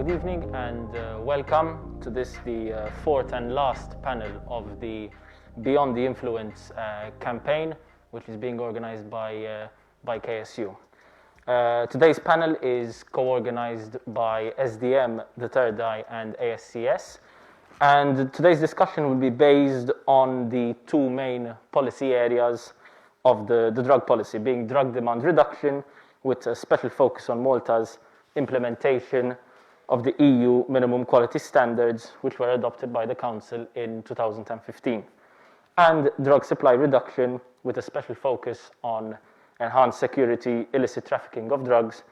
Good evening and welcome to the fourth and last panel of the Beyond the Influence campaign, which is being organized by KSU. Today's panel is co-organized by SDM, The Third Eye, and ASCS. And today's discussion will be based on the two main policy areas of the drug policy, being drug demand reduction, with a special focus on Malta's implementation of the EU minimum quality standards, which were adopted by the Council in 2015, and drug supply reduction, with a special focus on enhanced security, illicit trafficking of drugs,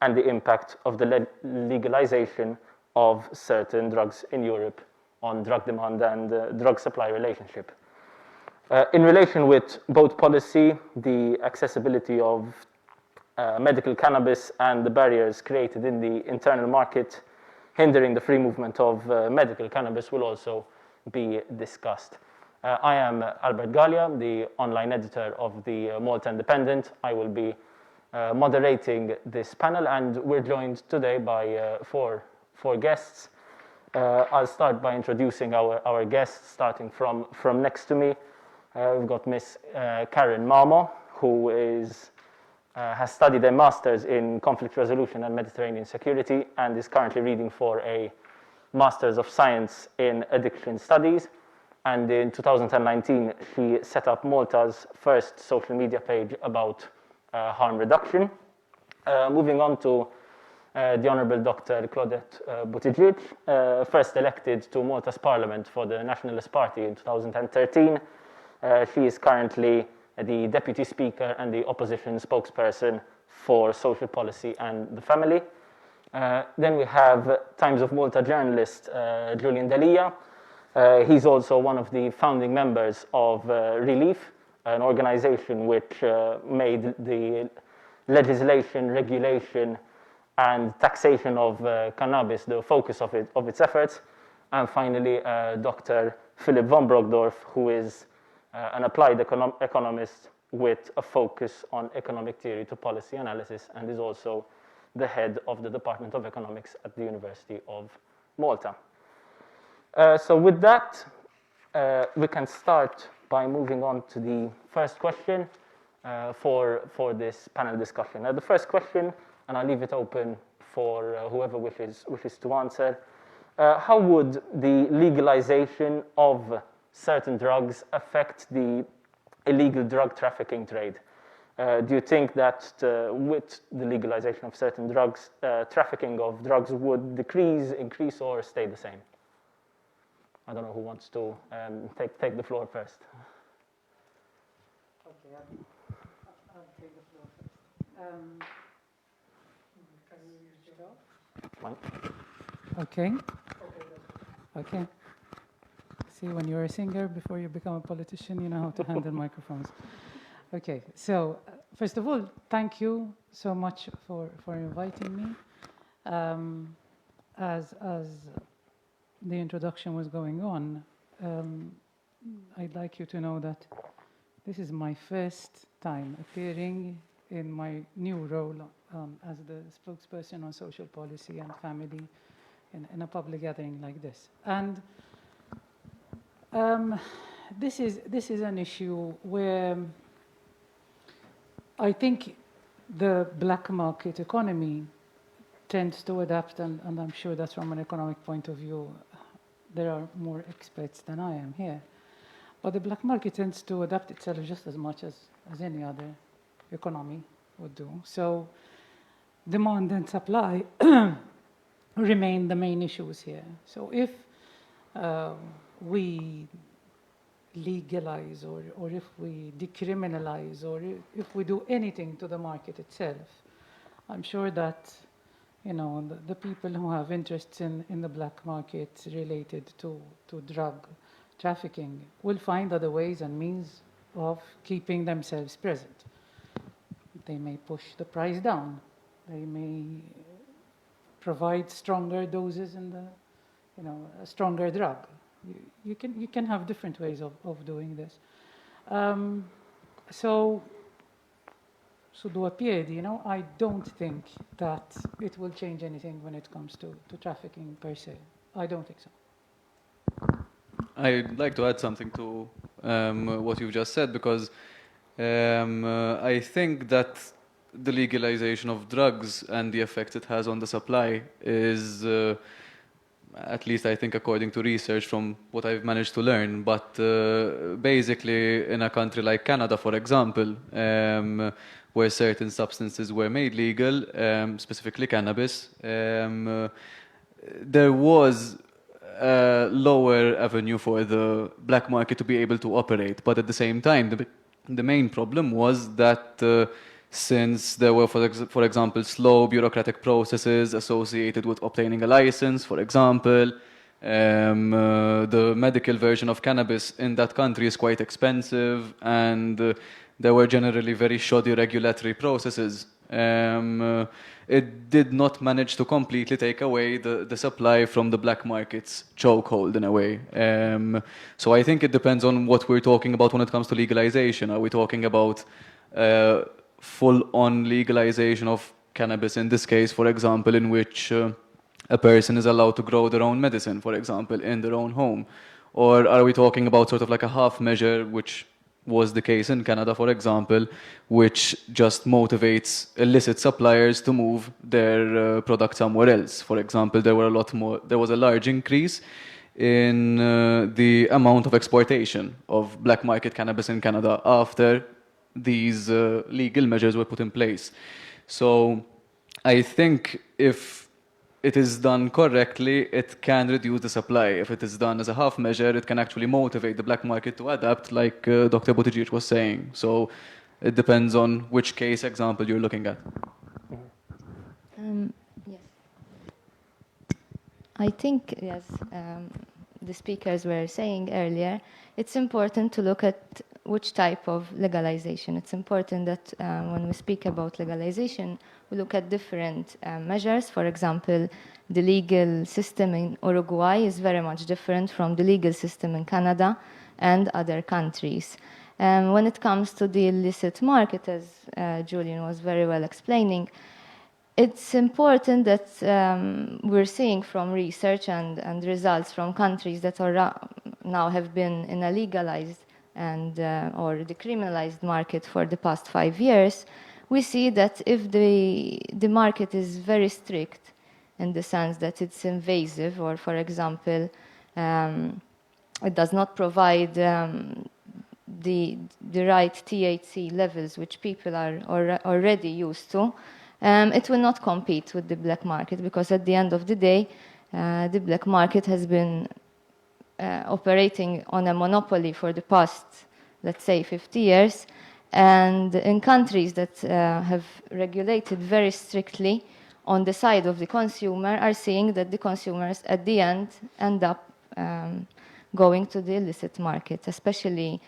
and the impact of the legalization of certain drugs in Europe on drug demand and drug supply relationship. In relation with both policy, the accessibility of medical cannabis and the barriers created in the internal market hindering the free movement of medical cannabis will also be discussed. I am Albert Gallia, the online editor of the Malta Independent. I will be moderating this panel, and we're joined today by four guests. I'll start by introducing our guests, starting from next to me. We've got Miss Karen Mamo, who has studied a master's in conflict resolution and Mediterranean security and is currently reading for a master's of science in addiction studies. And in 2019, she set up Malta's first social media page about harm reduction. Moving on to the Honourable Dr. Claudette Buttigieg, first elected to Malta's Parliament for the Nationalist Party in 2013. She is currently the Deputy Speaker and the Opposition Spokesperson for Social Policy and the Family. Then we have Times of Malta journalist Julian Delia. He's also one of the founding members of Relief, an organization which made the legislation, regulation, and taxation of cannabis the focus of its efforts. And finally, Dr. Philip von Brockdorff, who is an applied economist with a focus on economic theory to policy analysis, and is also the head of the Department of Economics at the University of Malta. So with that, we can start by moving on to the first question for this panel discussion. The first question, and I'll leave it open for whoever wishes to answer. How would the legalization of certain drugs affect the illegal drug trafficking trade? Do you think that with the legalization of certain drugs, trafficking of drugs would decrease, increase, or stay the same? I don't know who wants to take the floor first. Okay, I'll take the floor first. Can you use it off? Fine. Okay. Okay. See, when you're a singer, before you become a politician, you know how to handle microphones. Okay, so first of all, thank you so much for inviting me. As the introduction was going on, I'd like you to know that this is my first time appearing in my new role as the spokesperson on social policy and family in a public gathering like this. And this is an issue where I think the black market economy tends to adapt, and I'm sure that's from an economic point of view. There are more experts than I am here. But the black market tends to adapt itself just as much as any other economy would do. So demand and supply remain the main issues here. So if we legalize or if we decriminalize or if we do anything to the market itself, I'm sure that the people who have interests in the black market related to drug trafficking will find other ways and means of keeping themselves present. They may push the price down. They may provide stronger doses in a stronger drug. You can have different ways of doing this. So due piedi, you know, I don't think that it will change anything when it comes to trafficking per se. I don't think so. I'd like to add something to what you've just said, because I think that the legalization of drugs and the effect it has on the supply is, at least I think according to research from what I've managed to learn, but basically in a country like Canada, for example, where certain substances were made legal, specifically cannabis, there was a lower avenue for the black market to be able to operate. But at the same time, the main problem was that since there were, for example, slow bureaucratic processes associated with obtaining a license, for example, the medical version of cannabis in that country is quite expensive, and there were generally very shoddy regulatory processes. It did not manage to completely take away the supply from the black market's chokehold in a way. So I think it depends on what we're talking about when it comes to legalization. Are we talking about full-on legalization of cannabis in this case, for example, in which a person is allowed to grow their own medicine, for example, in their own home? Or are we talking about sort of like a half measure, which was the case in Canada, for example, which just motivates illicit suppliers to move their product somewhere else? For example, there was a large increase in the amount of exportation of black market cannabis in Canada after these legal measures were put in place. So I think if it is done correctly, it can reduce the supply. If it is done as a half measure, it can actually motivate the black market to adapt, like Dr. Buttigieg was saying. So it depends on which case example you're looking at. Yes. I think, yes, the speakers were saying earlier, it's important to look at which type of legalization. It's important that when we speak about legalization, we look at different measures. For example, the legal system in Uruguay is very much different from the legal system in Canada and other countries. When it comes to the illicit market, as Julian was very well explaining, it's important that we're seeing from research and results from countries that are now have been in a legalized and or decriminalized market for the past 5 years, we see that if the market is very strict in the sense that it's invasive, or for example, it does not provide the right THC levels which people are already used to, it will not compete with the black market, because at the end of the day, the black market has been operating on a monopoly for the past, let's say, 50 years. And in countries that have regulated very strictly on the side of the consumer, are seeing that the consumers at the end up going to the illicit market, especially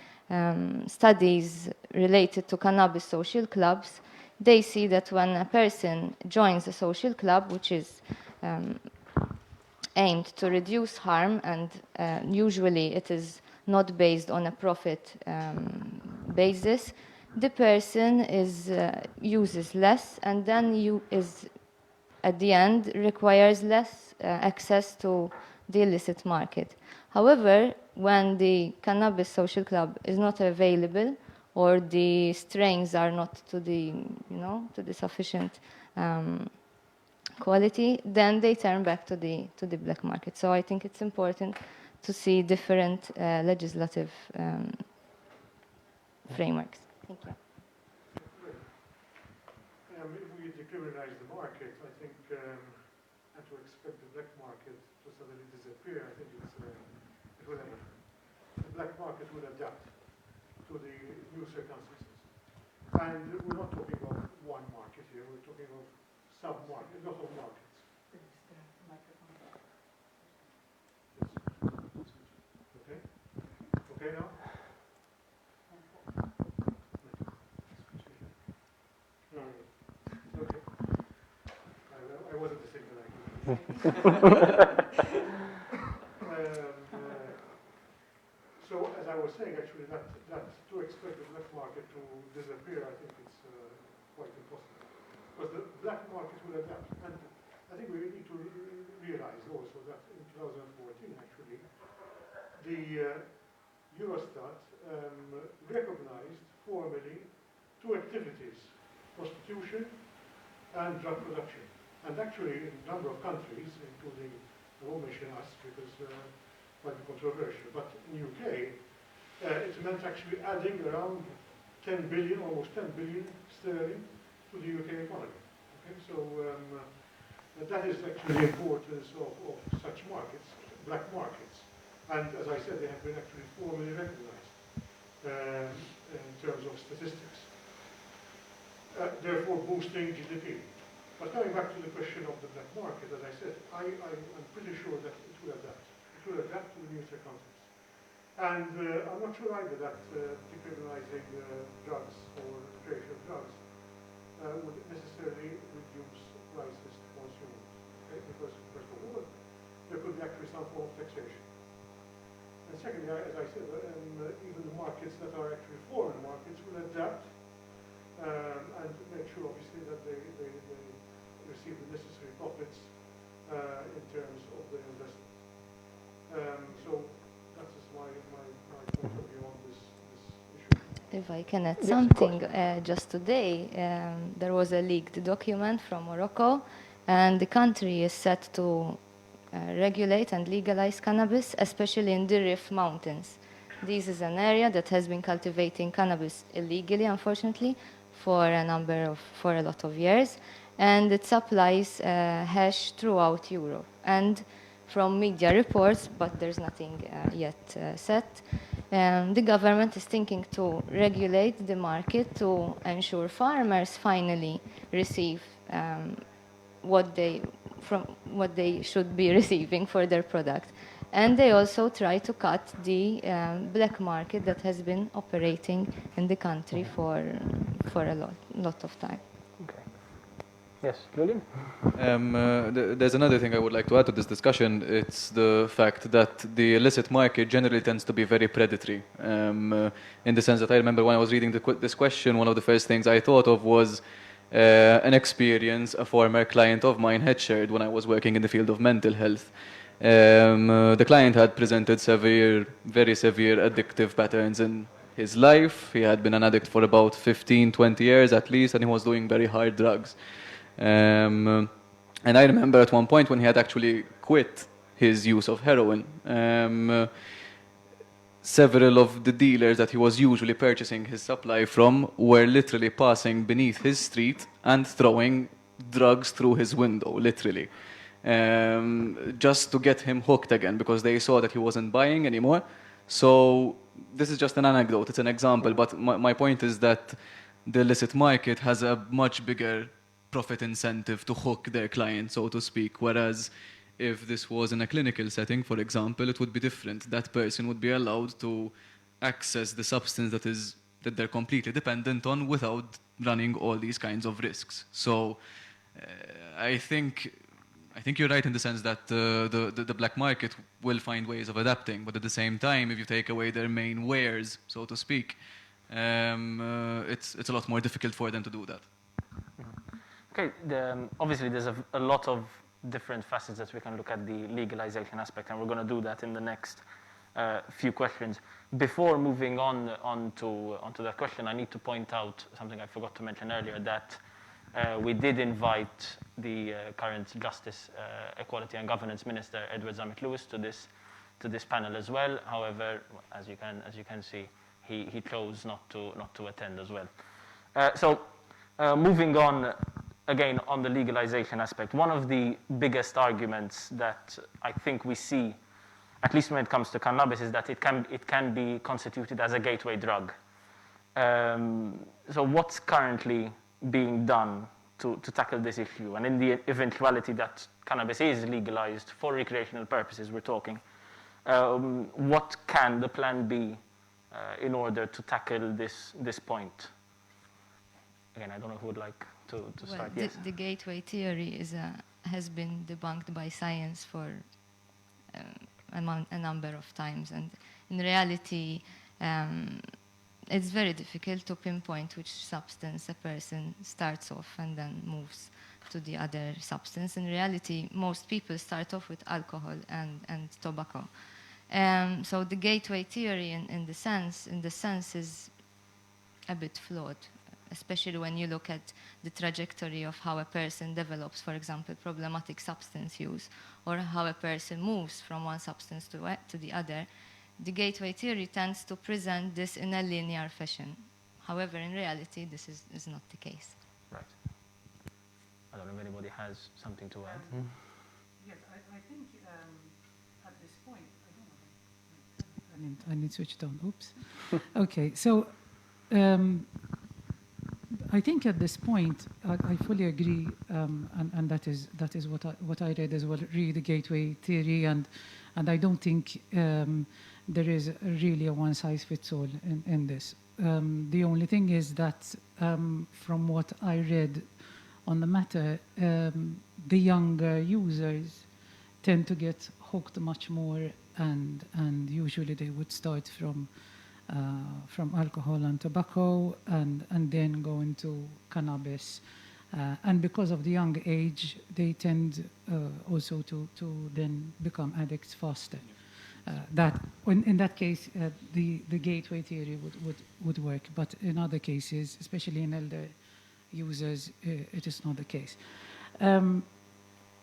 studies related to cannabis social clubs. They see that when a person joins a social club, which is aimed to reduce harm, and usually it is not based on a profit basis, the person uses less, and then at the end requires less access to the illicit market. However, when the cannabis social club is not available, or the strains are not to the sufficient quality, then they turn back to the black market. So I think it's important to see different legislative frameworks. Thank you. If we decriminalize the market, I think, and to expect the black market to suddenly disappear, I think it will happen. The black market will adapt to the new circumstances. And we're not talking about one market here, we're talking about sub-markets, lot of markets. Okay? Okay now? No. Okay. I wasn't the signal So, as I was saying, actually, that to expect the black market to disappear, I think it's quite black market will adapt. And I think we need to realize also that in 2014, actually, the Eurostat recognized formally two activities, prostitution and drug production. And actually, in a number of countries, including, I won't mention us because it might be controversial, but in UK, it meant actually adding around 10 billion, almost 10 billion sterling to the UK economy. Okay, so that is actually the importance of such markets, black markets. And as I said, they have been actually formally recognized in terms of statistics, therefore boosting GDP. But coming back to the question of the black market, as I said, I'm pretty sure that it will adapt. It will adapt to the new circumstances. And I'm not sure either that decriminalizing drugs or recreational drugs would necessarily reduce prices to consumers. Okay? Because, first of all, there could be actually some form of taxation. And secondly, as I said, even the markets that are actually foreign markets will adapt and make sure, obviously, that they receive the necessary profits in terms of their investment. So that's just my point of view on this issue. If I can add Yes, of something, just today there was a leaked document from Morocco, and the country is set to regulate and legalize cannabis, especially in the Rif Mountains. This is an area that has been cultivating cannabis illegally, unfortunately, for a lot of years, and it supplies hash throughout Europe. And from media reports, but there's nothing yet set, the government is thinking to regulate the market to ensure farmers finally receive what they should be receiving for their product. And they also try to cut the black market that has been operating in the country for a lot of time. Okay. Yes, Julian? There's another thing I would like to add to this discussion. It's the fact that the illicit market generally tends to be very predatory. In the sense that I remember when I was reading this question, one of the first things I thought of was an experience a former client of mine had shared when I was working in the field of mental health. The client had presented very severe addictive patterns in his life. He had been an addict for about 15, 20 years at least, and he was doing very hard drugs. And I remember at one point when he had actually quit his use of heroin, several of the dealers that he was usually purchasing his supply from were literally passing beneath his street and throwing drugs through his window, literally, just to get him hooked again because they saw that he wasn't buying anymore. So this is just an anecdote, it's an example, but my point is that the illicit market has a much bigger profit incentive to hook their client, so to speak, whereas if this was in a clinical setting, for example, it would be different. That person would be allowed to access the substance that they're completely dependent on without running all these kinds of risks. So I think you're right in the sense that the black market will find ways of adapting, but at the same time, if you take away their main wares, so to speak, it's a lot more difficult for them to do that. Okay, obviously there's a lot of different facets that we can look at the legalization aspect, and we're going to do that in the next few questions. Before moving onto that question, I need to point out something I forgot to mention earlier, that we did invite the current Justice, Equality and Governance Minister, Edward Zammit-Lewis, to this panel as well. However, as you can see, he chose not to attend as well. So moving on, again, on the legalization aspect, one of the biggest arguments that I think we see, at least when it comes to cannabis, is that it can be constituted as a gateway drug. So what's currently being done to tackle this issue? And in the eventuality that cannabis is legalized for recreational purposes, we're talking, what can the plan be in order to tackle this point? Again, I don't know who would like to start. Yes. The gateway theory has been debunked by science for a number of times, and in reality, it's very difficult to pinpoint which substance a person starts off and then moves to the other substance. In reality, most people start off with alcohol and tobacco. So the gateway theory, in the sense, is a bit flawed, especially when you look at the trajectory of how a person develops, for example, problematic substance use, or how a person moves from one substance to the other. The gateway theory tends to present this in a linear fashion. However, in reality, this is not the case. Right. I don't know if anybody has something to add. Yes, I think at this point, I need to switch it on. Oops. Okay, so I think at this point, I fully agree, and that is what I read as well. Read the gateway theory, and I don't think there is really a one-size-fits-all in this. The only thing is that from what I read on the matter, the younger users tend to get hooked much more, and usually they would start from alcohol and tobacco, and then go into cannabis. And because of the young age, they tend also to then become addicts faster. In that case, the gateway theory would work, but in other cases, especially in elder users, it is not the case.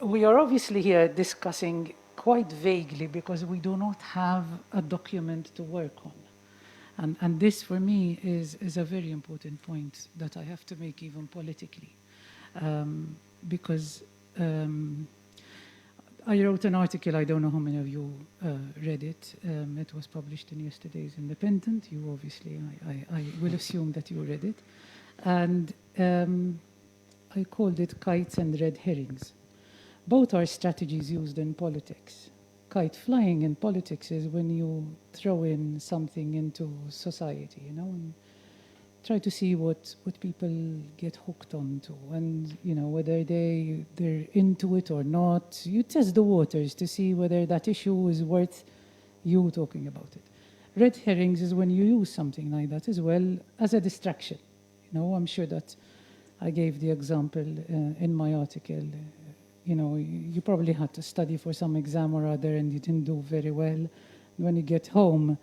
We are obviously here discussing quite vaguely because we do not have a document to work on. And this, for me, is a very important point that I have to make even politically. Because I wrote an article, I don't know how many of you read it. It was published in yesterday's Independent. You obviously, I will assume that you read it. And I called it Kites and Red Herrings. Both are strategies used in politics. Kite flying in politics is when you throw in something into society, and try to see what people get hooked onto, and whether they're into it or not. You test the waters to see whether that issue is worth you talking about it. Red herrings is when you use something like that as well as a distraction. I'm sure that I gave the example in my article. You probably had to study for some exam or other and you didn't do very well. When you get home,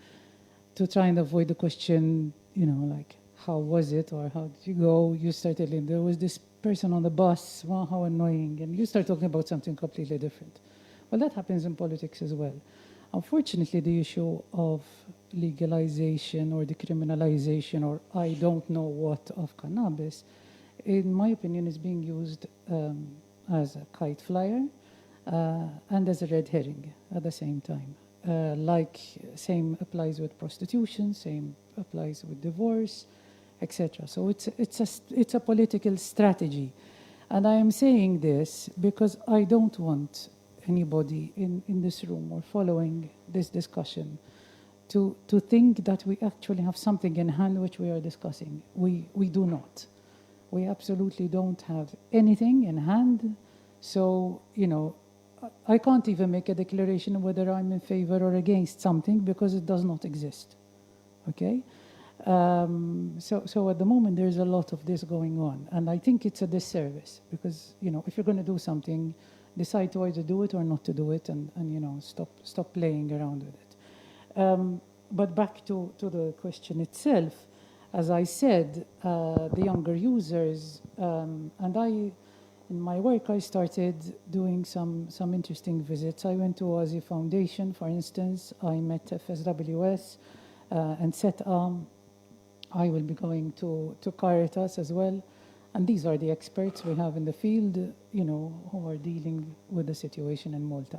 to try and avoid the question, like, how was it or how did you go? You start telling, there was this person on the bus, wow, how annoying. And you start talking about something completely different. Well, that happens in politics as well. Unfortunately, the issue of legalization or decriminalization or I don't know what of cannabis, in my opinion, is being used as a kite flyer and as a red herring at the same time. Same applies with prostitution, same applies with divorce, etc. So it's a political strategy. And I am saying this because I don't want anybody in this room or following this discussion to think that we actually have something in hand which we are discussing. We do not. We absolutely don't have anything in hand. So, I can't even make a declaration whether I'm in favor or against something because it does not exist. Okay? So at the moment, there's a lot of this going on. And I think it's a disservice because, if you're going to do something, decide to either do it or not to do it and stop playing around with it. But back to the question itself, as I said, the younger users, in my work, I started doing some interesting visits. I went to Oasi Foundation, for instance. I met FSWS and SETA. I will be going to Caritas as well. And these are the experts we have in the field, who are dealing with the situation in Malta.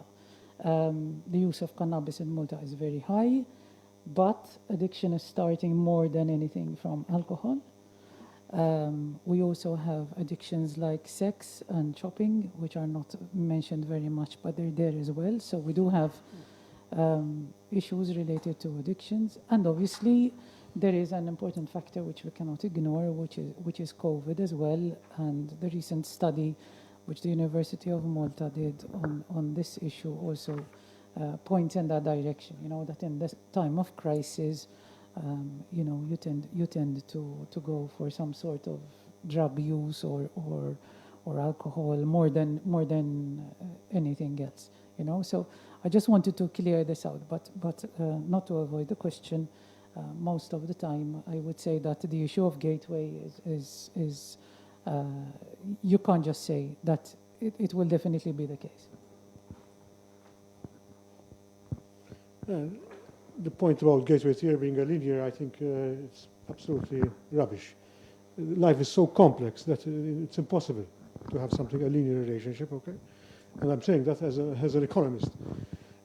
The use of cannabis in Malta is very high, but addiction is starting more than anything from alcohol. We also have addictions like sex and shopping, which are not mentioned very much, but they're there as well. So we do have issues related to addictions. And obviously, there is an important factor which we cannot ignore, which is COVID as well. And the recent study which the University of Malta did on this issue also points in that direction, that in this time of crisis, you tend to go for some sort of drug use or alcohol more than anything else. So I just wanted to clear this out, but not to avoid the question. Most of the time, I would say that the issue of gateway is you can't just say that it will definitely be the case. The point about gateway theory being a linear, I think it's absolutely rubbish. Life is so complex that it's impossible to have something, a linear relationship, okay? And I'm saying that as an economist.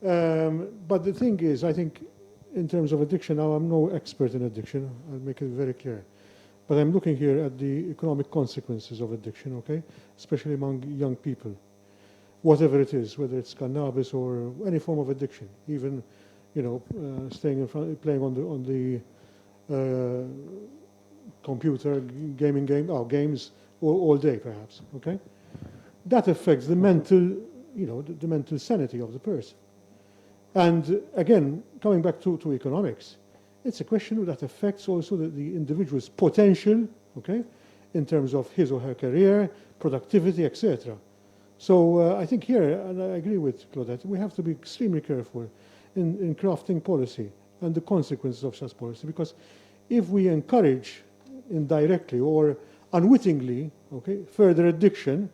But the thing is, I think in terms of addiction, now I'm no expert in addiction, I'll make it very clear. But I'm looking here at the economic consequences of addiction, okay? Especially among young people. Whatever it is, whether it's cannabis or any form of addiction, even staying in front, playing on the computer, games all day, perhaps. Okay, that affects the mental, the mental sanity of the person. And again, coming back to economics, it's a question that affects also the individual's potential. Okay, in terms of his or her career, productivity, etc. So I think here, and I agree with Claudette, we have to be extremely careful in crafting policy and the consequences of such policy, because if we encourage indirectly or unwittingly, okay, further addiction,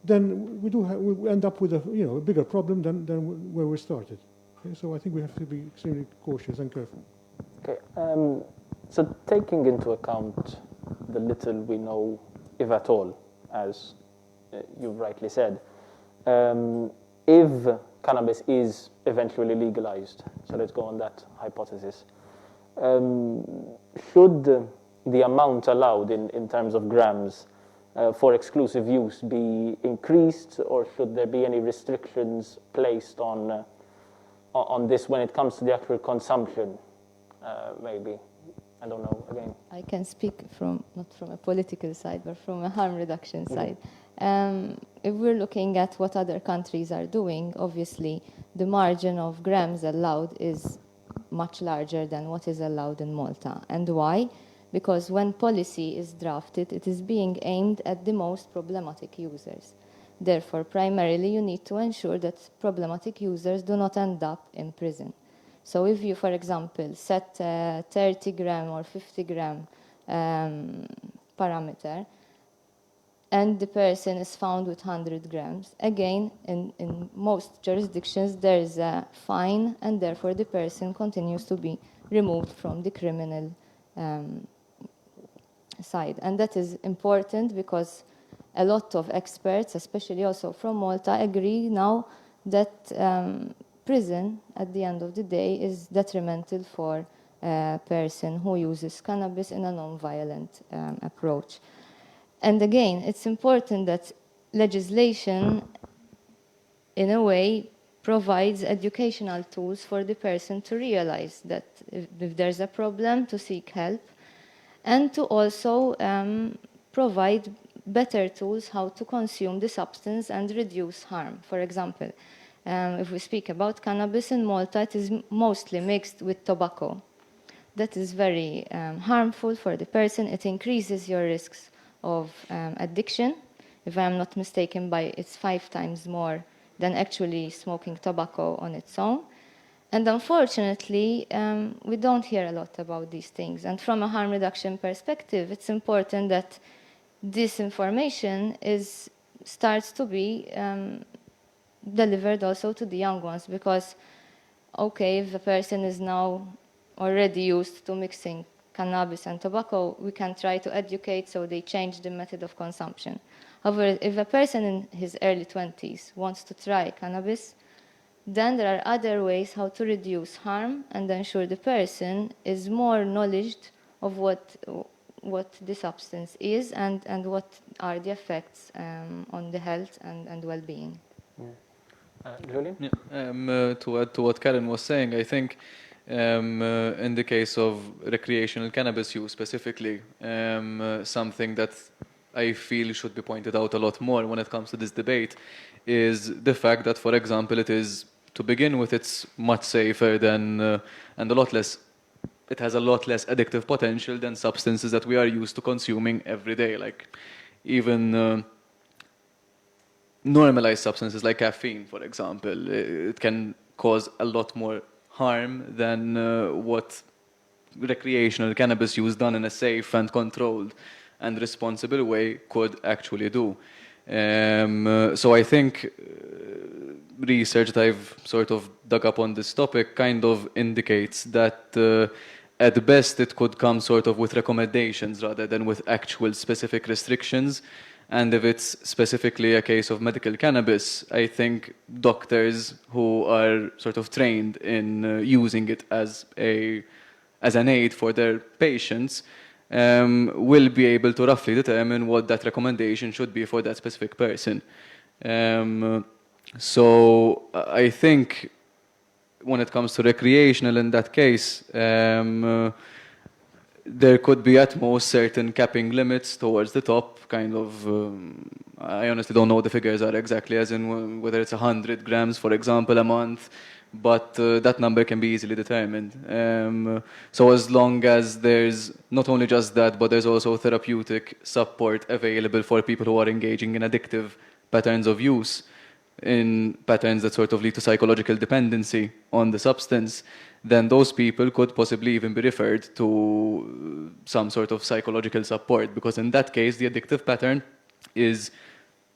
then we end up with a bigger problem than where we started. Okay? So I think we have to be extremely cautious and careful. Okay, so taking into account the little we know, if at all, as you've rightly said, if cannabis is eventually legalized, so let's go on that hypothesis, should the amount allowed in terms of grams for exclusive use be increased, or should there be any restrictions placed on this when it comes to the actual consumption, maybe? I don't know, again. I can speak not from a political side, but from a harm reduction side. If we're looking at what other countries are doing, obviously the margin of grams allowed is much larger than what is allowed in Malta. And why? Because when policy is drafted, it is being aimed at the most problematic users. Therefore, primarily, you need to ensure that problematic users do not end up in prison. So if you, for example, set a 30 gram or 50 gram parameter, and the person is found with 100 grams, again, in most jurisdictions, there is a fine, and therefore the person continues to be removed from the criminal side. And that is important because a lot of experts, especially also from Malta, agree now that prison, at the end of the day, is detrimental for a person who uses cannabis in a non-violent approach. And again, it's important that legislation, in a way, provides educational tools for the person to realize that if there's a problem, to seek help, and to also provide better tools how to consume the substance and reduce harm. For example, if we speak about cannabis in Malta, it is mostly mixed with tobacco. That is very harmful for the person. It increases your risks of addiction. If I'm not mistaken, it's 5 times more than actually smoking tobacco on its own. And unfortunately, we don't hear a lot about these things. And from a harm reduction perspective, it's important that this information starts to be delivered also to the young ones, because, okay, if a person is now already used to mixing cannabis and tobacco, we can try to educate so they change the method of consumption. However, if a person in his early 20s wants to try cannabis, then there are other ways how to reduce harm and ensure the person is more knowledgeable of what the substance is and what are the effects on the health and well-being. Julian? Yeah. To add to what Karen was saying, I think in the case of recreational cannabis use specifically, something that I feel should be pointed out a lot more when it comes to this debate is the fact that, for example, it is, to begin with, it's much safer than and a lot less it has a lot less addictive potential than substances that we are used to consuming every day. Like even normalized substances like caffeine, for example, it can cause a lot more harm than what recreational cannabis use done in a safe and controlled and responsible way could actually do. So I think research that I've sort of dug up on this topic kind of indicates that at best it could come sort of with recommendations rather than with actual specific restrictions. And if it's specifically a case of medical cannabis, I think doctors who are sort of trained in using it as an aid for their patients will be able to roughly determine what that recommendation should be for that specific person. So I think when it comes to recreational in that case, there could be at most certain capping limits towards the top, kind of, I honestly don't know what the figures are exactly, as in whether it's 100 grams, for example, a month, but that number can be easily determined. So as long as there's not only just that, but there's also therapeutic support available for people who are engaging in addictive patterns of use, in patterns that sort of lead to psychological dependency on the substance, then those people could possibly even be referred to some sort of psychological support, because in that case, the addictive pattern is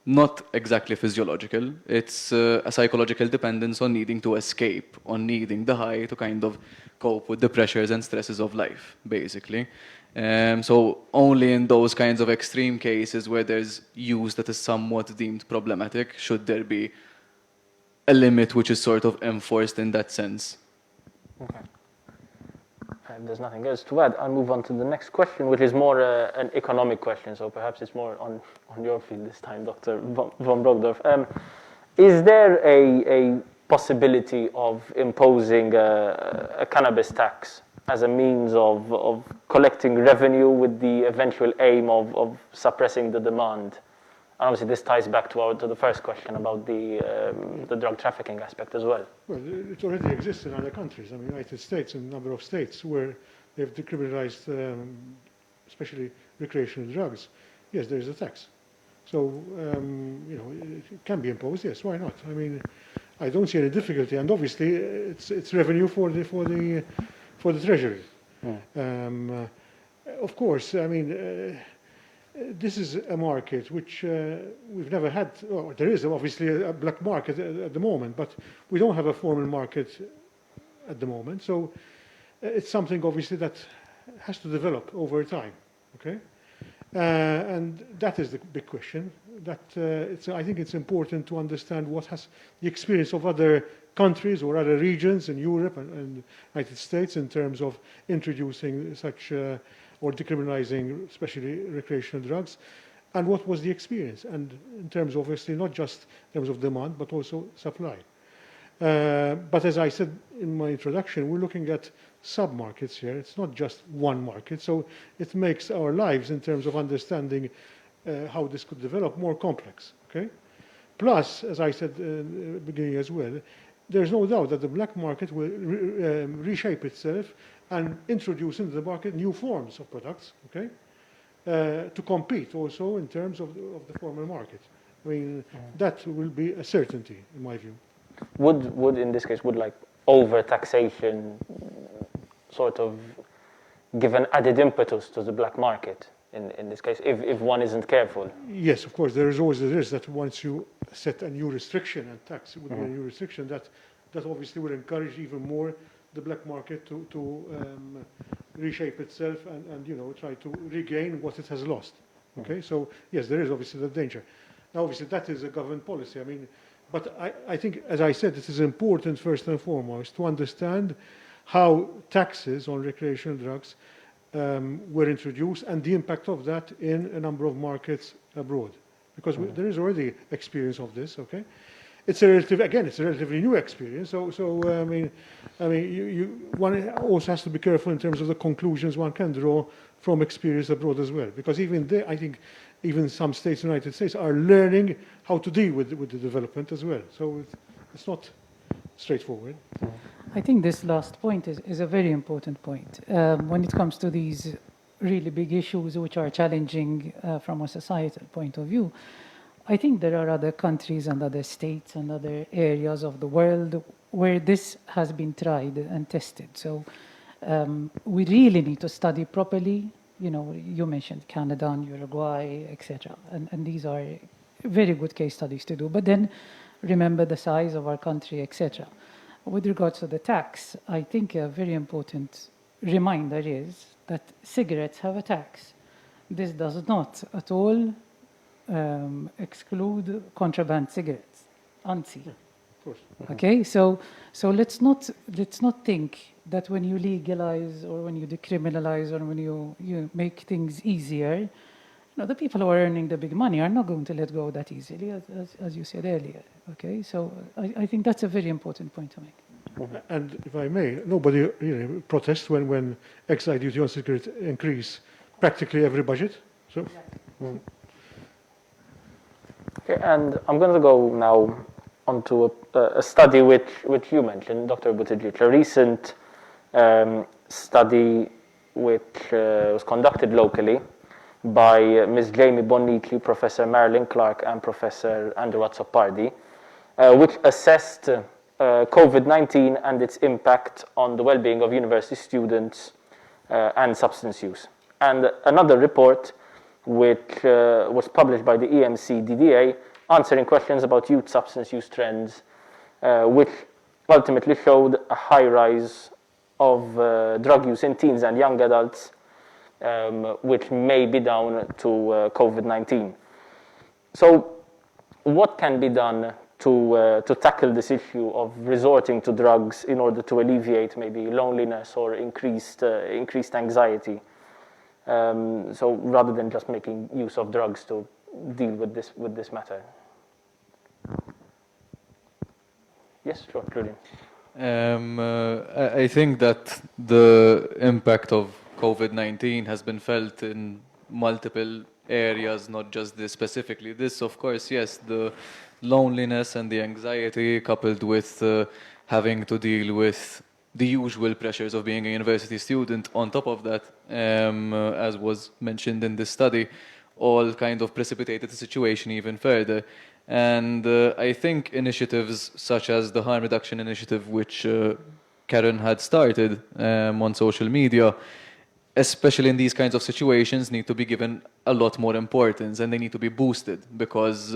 not exactly physiological. It's a psychological dependence on needing to escape, on needing the high to kind of cope with the pressures and stresses of life, basically. So only in those kinds of extreme cases where there's use that is somewhat deemed problematic should there be a limit which is sort of enforced in that sense. Okay. If there's nothing else to add, I'll move on to the next question, which is more an economic question, so perhaps it's more on your field this time, Dr. von Brogdorf. Is there a possibility of imposing a cannabis tax as a means of collecting revenue with the eventual aim of suppressing the demand? And obviously, this ties back to the first question about the drug trafficking aspect as well. Well, it already exists in other countries. I mean, United States and a number of states where they've decriminalized, especially recreational drugs. Yes, there is a tax. So, it can be imposed. Yes, why not? I mean, I don't see any difficulty, and obviously, it's revenue for the treasury. Yeah. Of course, I mean. This is a market which we've never had. Well, there is obviously a black market at the moment, but we don't have a formal market at the moment. So it's something obviously that has to develop over time. Okay, and that is the big question. That I think it's important to understand what has the experience of other countries or other regions in Europe and United States in terms of introducing such. Or decriminalizing, especially recreational drugs, and what was the experience, and in terms of obviously not just in terms of demand, but also supply. But as I said in my introduction, we're looking at sub-markets here. It's not just one market, so it makes our lives in terms of understanding how this could develop more complex. Okay. Plus, as I said in the beginning as well, there's no doubt that the black market will reshape itself and introduce into the market new forms of products, okay, to compete also in terms of the formal market. I mean, that will be a certainty, in my view. Would in this case, like over-taxation sort of give an added impetus to the black market in this case, if one isn't careful? Yes, of course, there is always the risk that once you set a new restriction and tax, it would be a new restriction, that obviously will encourage even more the black market to reshape itself and try to regain what it has lost. Okay, so yes, there is obviously the danger. Now, obviously, that is a government policy. I mean, but I think, as I said, it is important first and foremost to understand how taxes on recreational drugs were introduced and the impact of that in a number of markets abroad, because there is already experience of this. Okay. It's a relatively new experience. So I mean, one also has to be careful in terms of the conclusions one can draw from experience abroad as well, because even there, I think, even some states, in the United States, are learning how to deal with the development as well. So it's not straightforward. I think this last point is a very important point. When it comes to these really big issues which are challenging from a societal point of view, I think there are other countries and other states and other areas of the world where this has been tried and tested. So we really need to study properly. You know, you mentioned Canada and Uruguay, etc. And these are very good case studies to do. But then remember the size of our country, etc. With regards to the tax, I think a very important reminder is that cigarettes have a tax. This does not at all exclude contraband cigarettes, ANSI. Of course. Okay, so let's not think that when you legalize or when you decriminalize or when you make things easier, you know, the people who are earning the big money are not going to let go that easily, as you said earlier. Okay, so I think that's a very important point to make. And if I may, nobody really protests when excise duty on cigarettes increase practically every budget. So, Okay, and I'm going to go now onto a study which you mentioned, Dr. Buttigieg, a recent study which was conducted locally by Ms. Jamie Bonnici, Professor Marilyn Clark, and Professor Andrew Azzopardi, which assessed COVID-19 and its impact on the well-being of university students and substance use. And another report which was published by the EMC DDA answering questions about youth substance use trends, which ultimately showed a high rise of drug use in teens and young adults, which may be down to COVID-19. So what can be done to tackle this issue of resorting to drugs in order to alleviate maybe loneliness or increased anxiety? So rather than just making use of drugs to deal with this matter. Yes, sure, Julian. I think that the impact of COVID-19 has been felt in multiple areas, not just this specifically. This, of course, yes, the loneliness and the anxiety coupled with having to deal with the usual pressures of being a university student. On top of that, as was mentioned in this study, all kind of precipitated the situation even further. And I think initiatives such as the harm reduction initiative, which Karen had started on social media, especially in these kinds of situations, need to be given a lot more importance and they need to be boosted because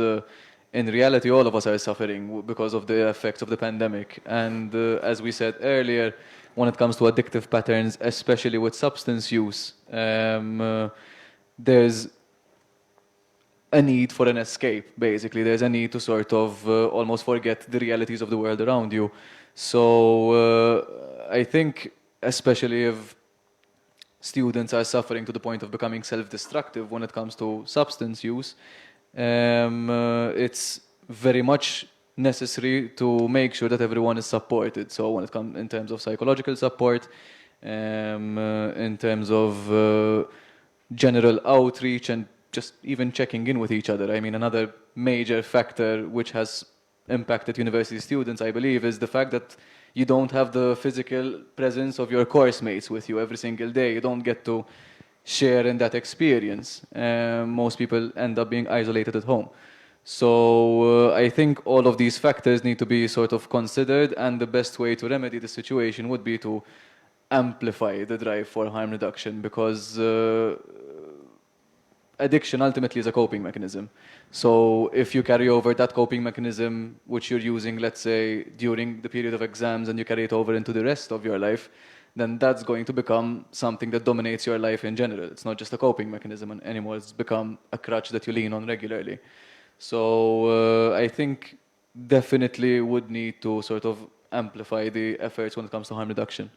in reality, all of us are suffering because of the effects of the pandemic. And as we said earlier, when it comes to addictive patterns, especially with substance use, there's a need for an escape, basically. There's a need to sort of almost forget the realities of the world around you. So I think, especially if students are suffering to the point of becoming self-destructive when it comes to substance use, it's very much necessary to make sure that everyone is supported. So when it comes in terms of psychological support, in terms of general outreach and just even checking in with each other. I mean, another major factor which has impacted university students, I believe, is the fact that you don't have the physical presence of your course mates with you every single day. You don't get to share in that experience. Most people end up being isolated at home. So I think all of these factors need to be sort of considered, and the best way to remedy the situation would be to amplify the drive for harm reduction, because addiction ultimately is a coping mechanism. So if you carry over that coping mechanism, which you're using, let's say, during the period of exams, and you carry it over into the rest of your life, then that's going to become something that dominates your life in general. It's not just a coping mechanism anymore. It's become a crutch that you lean on regularly. So I think definitely would need to sort of amplify the efforts when it comes to harm reduction.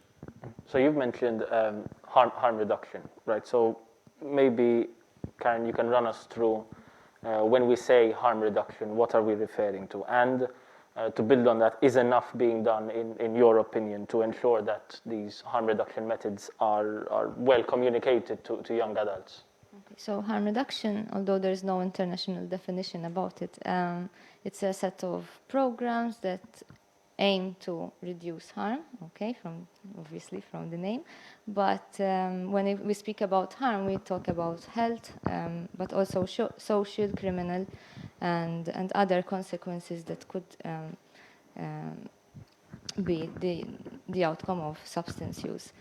So you've mentioned harm reduction, right? So maybe, Karen, you can run us through when we say harm reduction, what are we referring to? And to build on that, is enough being done, in your opinion, to ensure that these harm reduction methods are well communicated to young adults? Okay, so harm reduction, although there is no international definition about it, it's a set of programs that aim to reduce harm, okay, obviously from the name. But when we speak about harm, we talk about health, but also social, criminal, and other consequences that could be the outcome of substance use.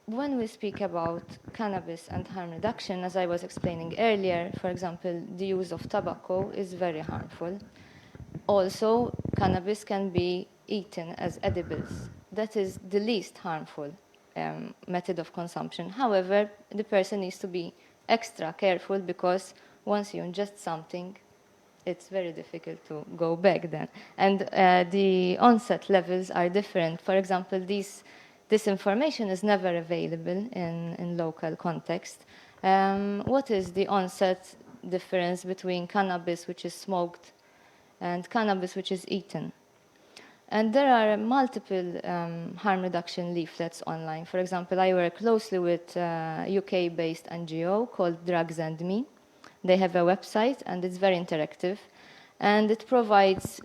When we speak about cannabis and harm reduction, as I was explaining earlier, for example, the use of tobacco is very harmful. Also, cannabis can be eaten as edibles. That is the least harmful method of consumption. However, the person needs to be extra careful because once you ingest something, it's very difficult to go back then. And the onset levels are different. For example, this information is never available in local context. What is the onset difference between cannabis, which is smoked, and cannabis, which is eaten? And there are multiple harm reduction leaflets online. For example, I work closely with a UK-based NGO called Drugs and Me. They have a website, and it's very interactive. And it provides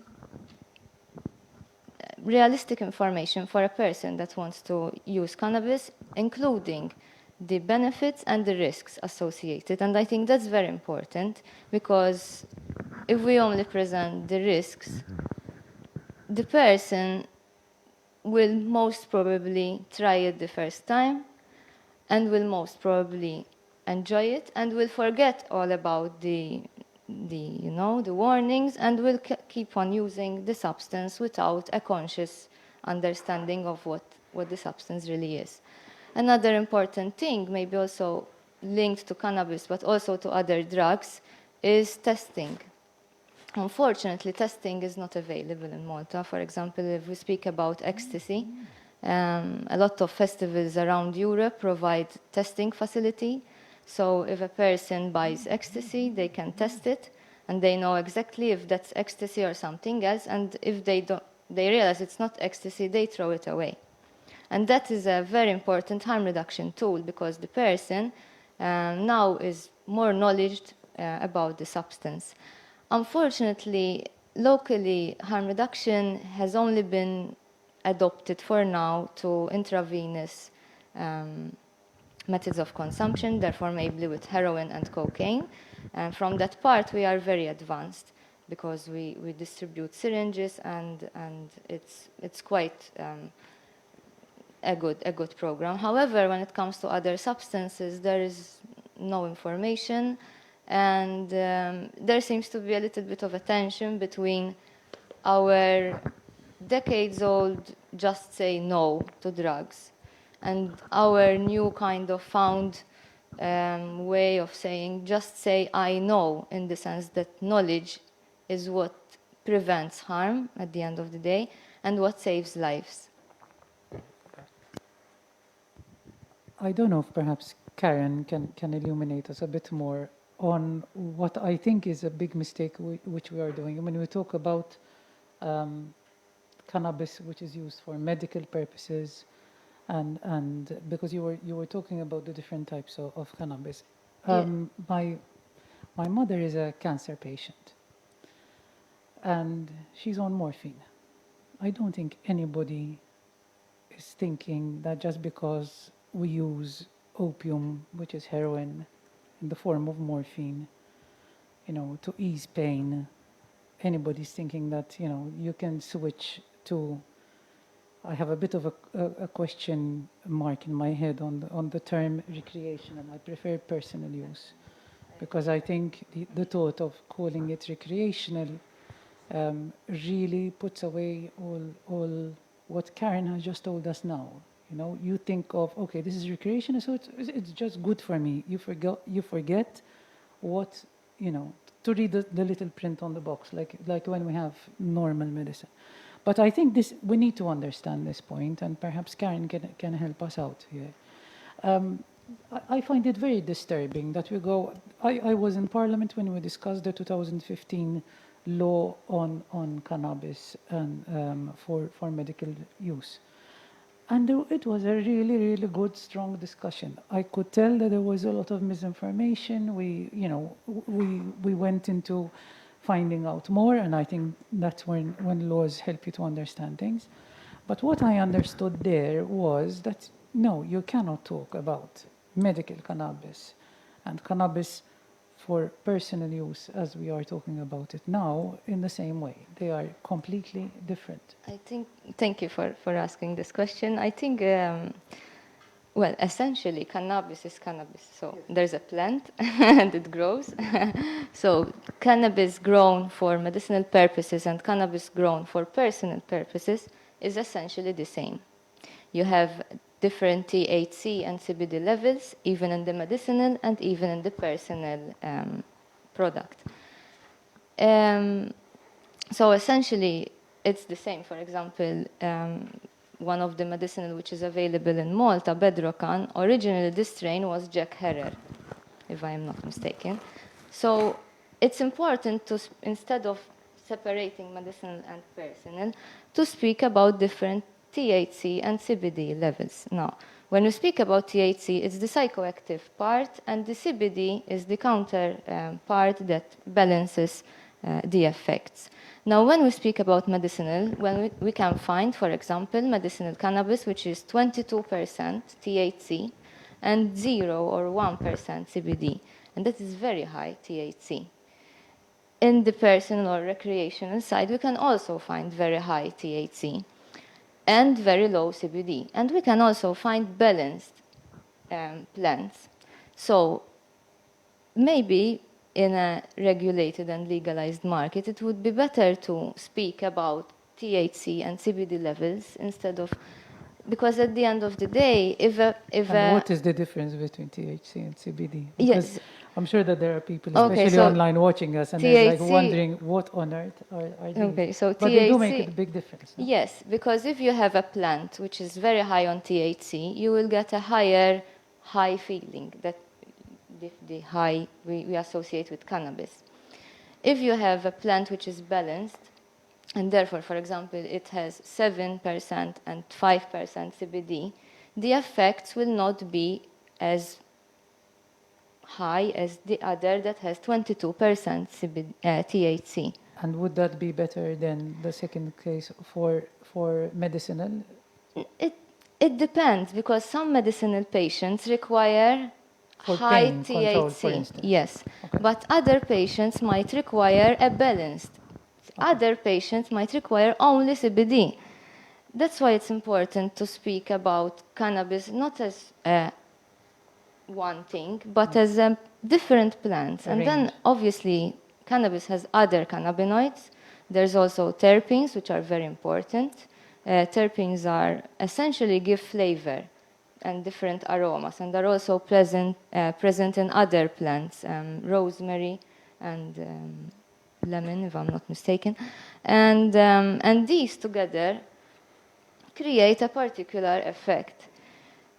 realistic information for a person that wants to use cannabis, including the benefits and the risks associated. And I think that's very important, because if we only present the risks, the person will most probably try it the first time and will most probably enjoy it and will forget all about the warnings and will keep on using the substance without a conscious understanding of what the substance really is. Another important thing, maybe also linked to cannabis but also to other drugs, is testing. Unfortunately, testing is not available in Malta. For example, if we speak about ecstasy, a lot of festivals around Europe provide testing facility. So if a person buys ecstasy, they can test it, and they know exactly if that's ecstasy or something else. And if they realize it's not ecstasy, they throw it away. And that is a very important harm reduction tool, because the person now is more knowledgeable about the substance. Unfortunately, locally, harm reduction has only been adopted for now to intravenous methods of consumption, therefore maybe with heroin and cocaine. And from that part, we are very advanced, because we distribute syringes, and it's quite a good program. However, when it comes to other substances, there is no information, and there seems to be a little bit of a tension between our decades-old just say no to drugs and our new kind of found way of saying just say I know, in the sense that knowledge is what prevents harm at the end of the day and what saves lives. I don't know if perhaps Karen can illuminate us a bit more on what I think is a big mistake which we are doing. When we talk about cannabis, which is used for medical purposes, and because you were talking about the different types of cannabis. My mother is a cancer patient, and she's on morphine. I don't think anybody is thinking that just because we use opium, which is heroin, in the form of morphine, to ease pain, anybody's thinking that, you can switch to. I have a bit of a question mark in my head on the term recreational. I prefer personal use, because I think the thought of calling it recreational really puts away all what Karen has just told us now. You think of, okay, this is recreational, so it's just good for me. You forget what, to read the little print on the box, like when we have normal medicine. But I think we need to understand this point, and perhaps Karen can help us out here. I find it very disturbing that we go. I was in Parliament when we discussed the 2015 law on cannabis and for medical use. And it was a really, really good, strong discussion. I could tell that there was a lot of misinformation. We went into finding out more, and I think that's when laws help you to understand things. But what I understood there was that, no, you cannot talk about medical cannabis and cannabis for personal use as we are talking about it now in the same way. They are completely different. I think, thank you for asking this question. I think, well, essentially, cannabis is cannabis. So there's a plant and it grows. So cannabis grown for medicinal purposes and cannabis grown for personal purposes is essentially the same. You have different THC and CBD levels, even in the medicinal and even in the personal product. So essentially, it's the same. For example, one of the medicinal which is available in Malta, Bedrocan, originally this strain was Jack Herer, if I am not mistaken. So it's important to, instead of separating medicinal and personal, to speak about different THC and CBD levels. Now, when we speak about THC, it's the psychoactive part, and the CBD is the counter part that balances the effects. Now, when we speak about medicinal, when we can find, for example, medicinal cannabis, which is 22% THC and 0 or 1% CBD, and that is very high THC. In the personal or recreational side, we can also find very high THC and very low CBD. And we can also find balanced plants. So maybe in a regulated and legalized market, it would be better to speak about THC and CBD levels instead of, because at the end of the day, And what is the difference between THC and CBD? Yes. Because I'm sure that there are people, Okay, especially so online, watching us, and they're like THC wondering what on earth are these. Okay, so But they do THC make a big difference. No? Yes, because if you have a plant which is very high on THC, you will get a higher high feeling that the high we associate with cannabis. If you have a plant which is balanced, and therefore, for example, it has 7% and 5% CBD, the effects will not be as high as the other that has 22% CBD, THC. And would that be better than the second case for medicinal? It depends, because some medicinal patients require For high pain control, for THC. instance. Yes, Okay. but other patients might require a balanced. Other patients might require only CBD. That's why it's important to speak about cannabis not as one thing, but as different plants. A And then, range. obviously, cannabis has other cannabinoids. There's also terpenes, which are very important. Terpenes are essentially give flavor and different aromas, and are also present in other plants, rosemary and lemon, if I'm not mistaken. And these together create a particular effect.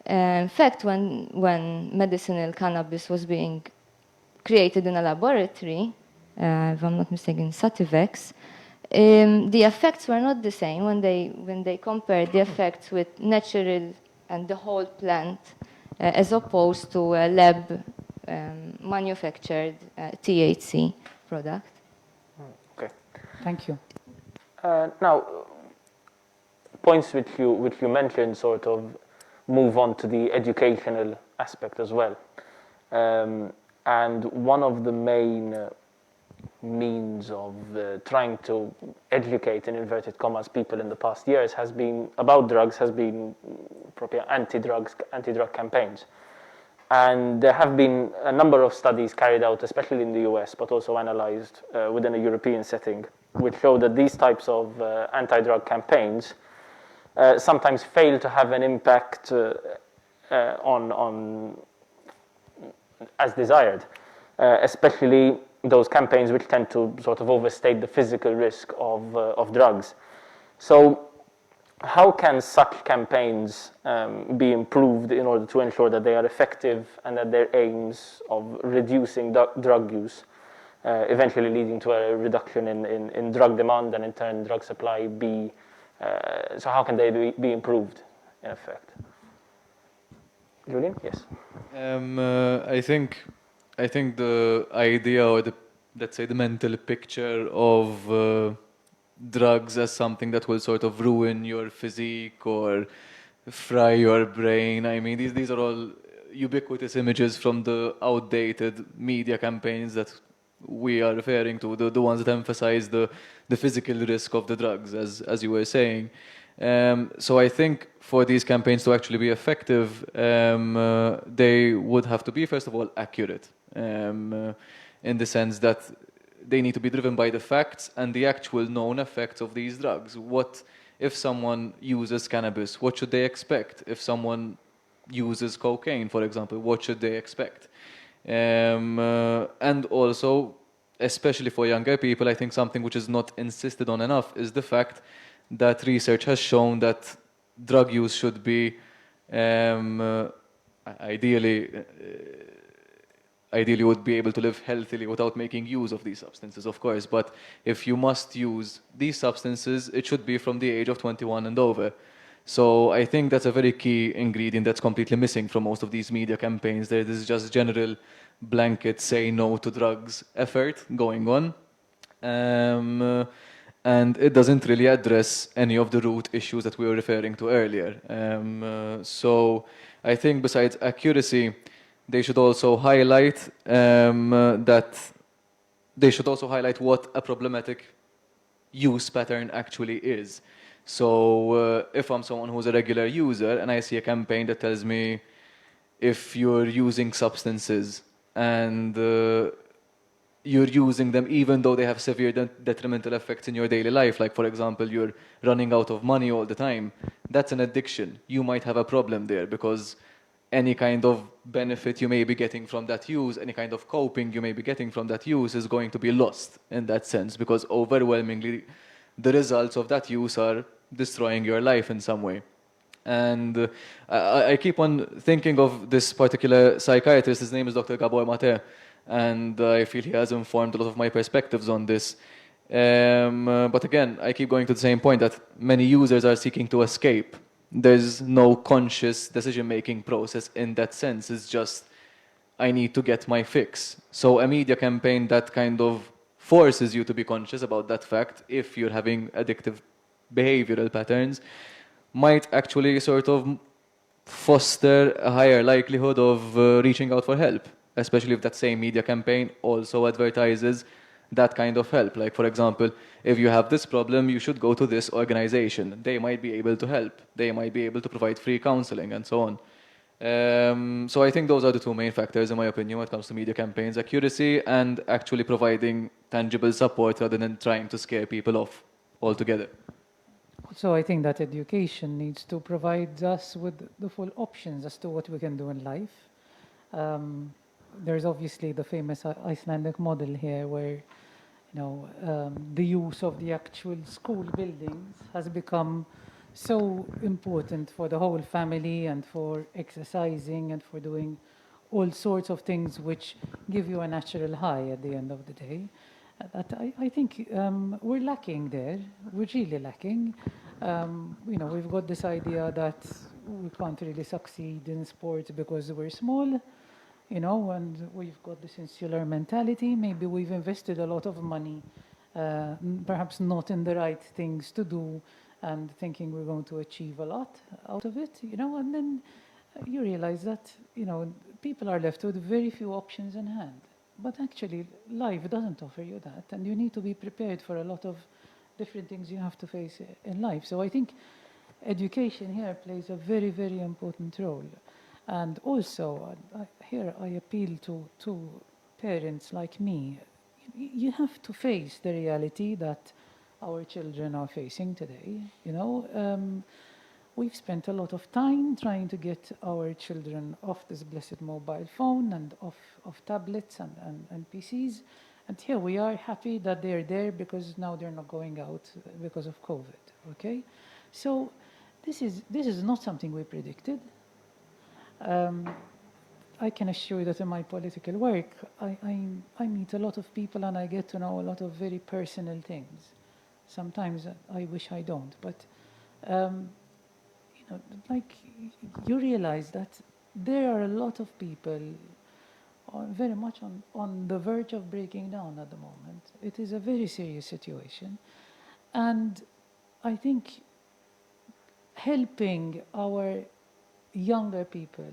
In fact, when medicinal cannabis was being created in a laboratory, if I'm not mistaken, Sativex, the effects were not the same when they compared the effects with natural and the whole plant, as opposed to a lab manufactured THC product. Okay. Thank you. Now, points which you mentioned sort of move on to the educational aspect as well. And one of the main means of trying to educate, in inverted commas, people in the past years has been proper anti-drug campaigns. And there have been a number of studies carried out, especially in the US, but also analyzed within a European setting, which show that these types of anti-drug campaigns sometimes fail to have an impact on as desired, especially those campaigns which tend to sort of overstate the physical risk of drugs. So how can such campaigns be improved in order to ensure that they are effective and that their aims of reducing drug use, eventually leading to a reduction in drug demand and in turn drug supply, so how can they be improved in effect? Julian? Yes. I think the idea or the let's say, the mental picture of drugs as something that will sort of ruin your physique or fry your brain. I mean, these are all ubiquitous images from the outdated media campaigns that we are referring to, the ones that emphasize the physical risk of the drugs, as you were saying. So I think for these campaigns to actually be effective, they would have to be, first of all, accurate, in the sense that they need to be driven by the facts and the actual known effects of these drugs. What if someone uses cannabis? What should they expect? If someone uses cocaine, for example, what should they expect? And also, especially for younger people, I think something which is not insisted on enough is the fact that research has shown that drug use should be ideally ideally would be able to live healthily without making use of these substances, of course. But if you must use these substances, it should be from the age of 21 and over. So I think that's a very key ingredient that's completely missing from most of these media campaigns. There is just general blanket say no to drugs effort going on. And it doesn't really address any of the root issues that we were referring to earlier. So I think besides accuracy, they should also highlight what a problematic use pattern actually is. So if I'm someone who's a regular user and I see a campaign that tells me if you're using substances and you're using them even though they have severe detrimental effects in your daily life, like for example, you're running out of money all the time, that's an addiction. You might have a problem there because any kind of benefit you may be getting from that use, any kind of coping you may be getting from that use is going to be lost in that sense, because overwhelmingly the results of that use are destroying your life in some way. And I keep on thinking of this particular psychiatrist. His name is Dr. Gabor Mate, and I feel he has informed a lot of my perspectives on this. But again, I keep going to the same point that many users are seeking to escape. There's no conscious decision-making process in that sense. It's just, I need to get my fix. So a media campaign that kind of forces you to be conscious about that fact, if you're having addictive behavioral patterns, might actually sort of foster a higher likelihood of reaching out for help, especially if that same media campaign also advertises that kind of help. Like, for example, if you have this problem, you should go to this organization. They might be able to help. They might be able to provide free counseling and so on. So I think those are the two main factors, in my opinion, when it comes to media campaigns: accuracy and actually providing tangible support rather than trying to scare people off altogether. So I think that education needs to provide us with the full options as to what we can do in life. There's obviously the famous Icelandic model here where, the use of the actual school buildings has become so important for the whole family and for exercising and for doing all sorts of things which give you a natural high at the end of the day. That I think we're lacking there. We're really lacking. We've got this idea that we can't really succeed in sports because we're small, and we've got this insular mentality. Maybe we've invested a lot of money, perhaps not in the right things to do, and thinking we're going to achieve a lot out of it, and then you realize that, people are left with very few options in hand. But actually, life doesn't offer you that, and you need to be prepared for a lot of different things you have to face in life. So I think education here plays a very, very important role. And also, here I appeal to parents like me. You have to face the reality that our children are facing today. We've spent a lot of time trying to get our children off this blessed mobile phone and off tablets and PCs. And here we are happy that they're there because now they're not going out because of COVID, okay? So this is not something we predicted. I can assure you that in my political work, I meet a lot of people and I get to know a lot of very personal things. Sometimes I wish I don't, but you realize that there are a lot of people very much on the verge of breaking down at the moment. It is a very serious situation. And I think helping our younger people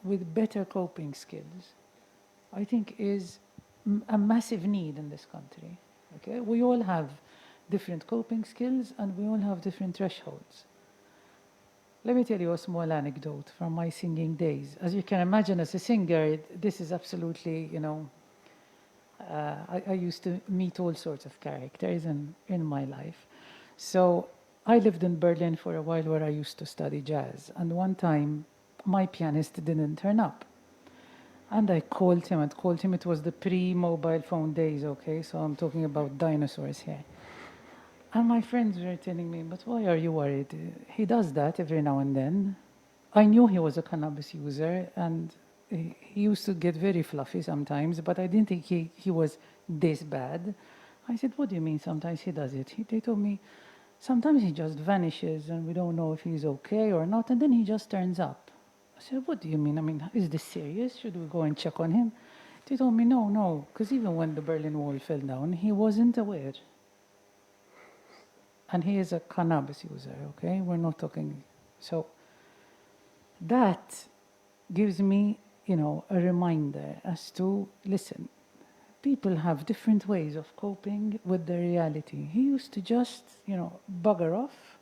with better coping skills, I think is a massive need in this country. Okay, we all have different coping skills and we all have different thresholds. Let me tell you a small anecdote from my singing days. As you can imagine, as a singer, this is absolutely, I used to meet all sorts of characters in my life. So I lived in Berlin for a while where I used to study jazz. And one time, my pianist didn't turn up. And I called him and called him. It was the pre-mobile phone days, okay? So I'm talking about dinosaurs here. And my friends were telling me, but why are you worried? He does that every now and then. I knew he was a cannabis user, and he used to get very fluffy sometimes, but I didn't think he was this bad. I said, what do you mean sometimes he does it? They told me, sometimes he just vanishes and we don't know if he's okay or not, and then he just turns up. I said, what do you mean? I mean, is this serious? Should we go and check on him? They told me, no, because even when the Berlin Wall fell down, he wasn't aware. And he is a cannabis user, okay? We're not talking. So that gives me, a reminder as to, listen, people have different ways of coping with their reality. He used to just, bugger off,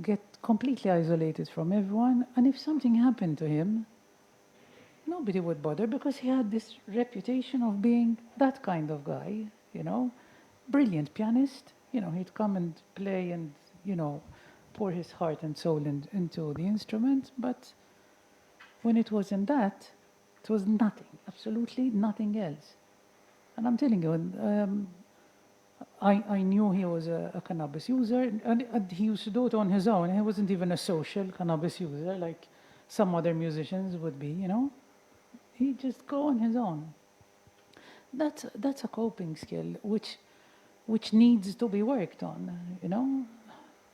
get completely isolated from everyone, and if something happened to him, nobody would bother because he had this reputation of being that kind of guy, brilliant pianist. He'd come and play and, pour his heart and soul into the instrument. But when it wasn't that, it was nothing, absolutely nothing else. And I'm telling you, I knew he was a cannabis user, and he used to do it on his own. He wasn't even a social cannabis user like some other musicians would be, He'd just go on his own. That's a coping skill which needs to be worked on,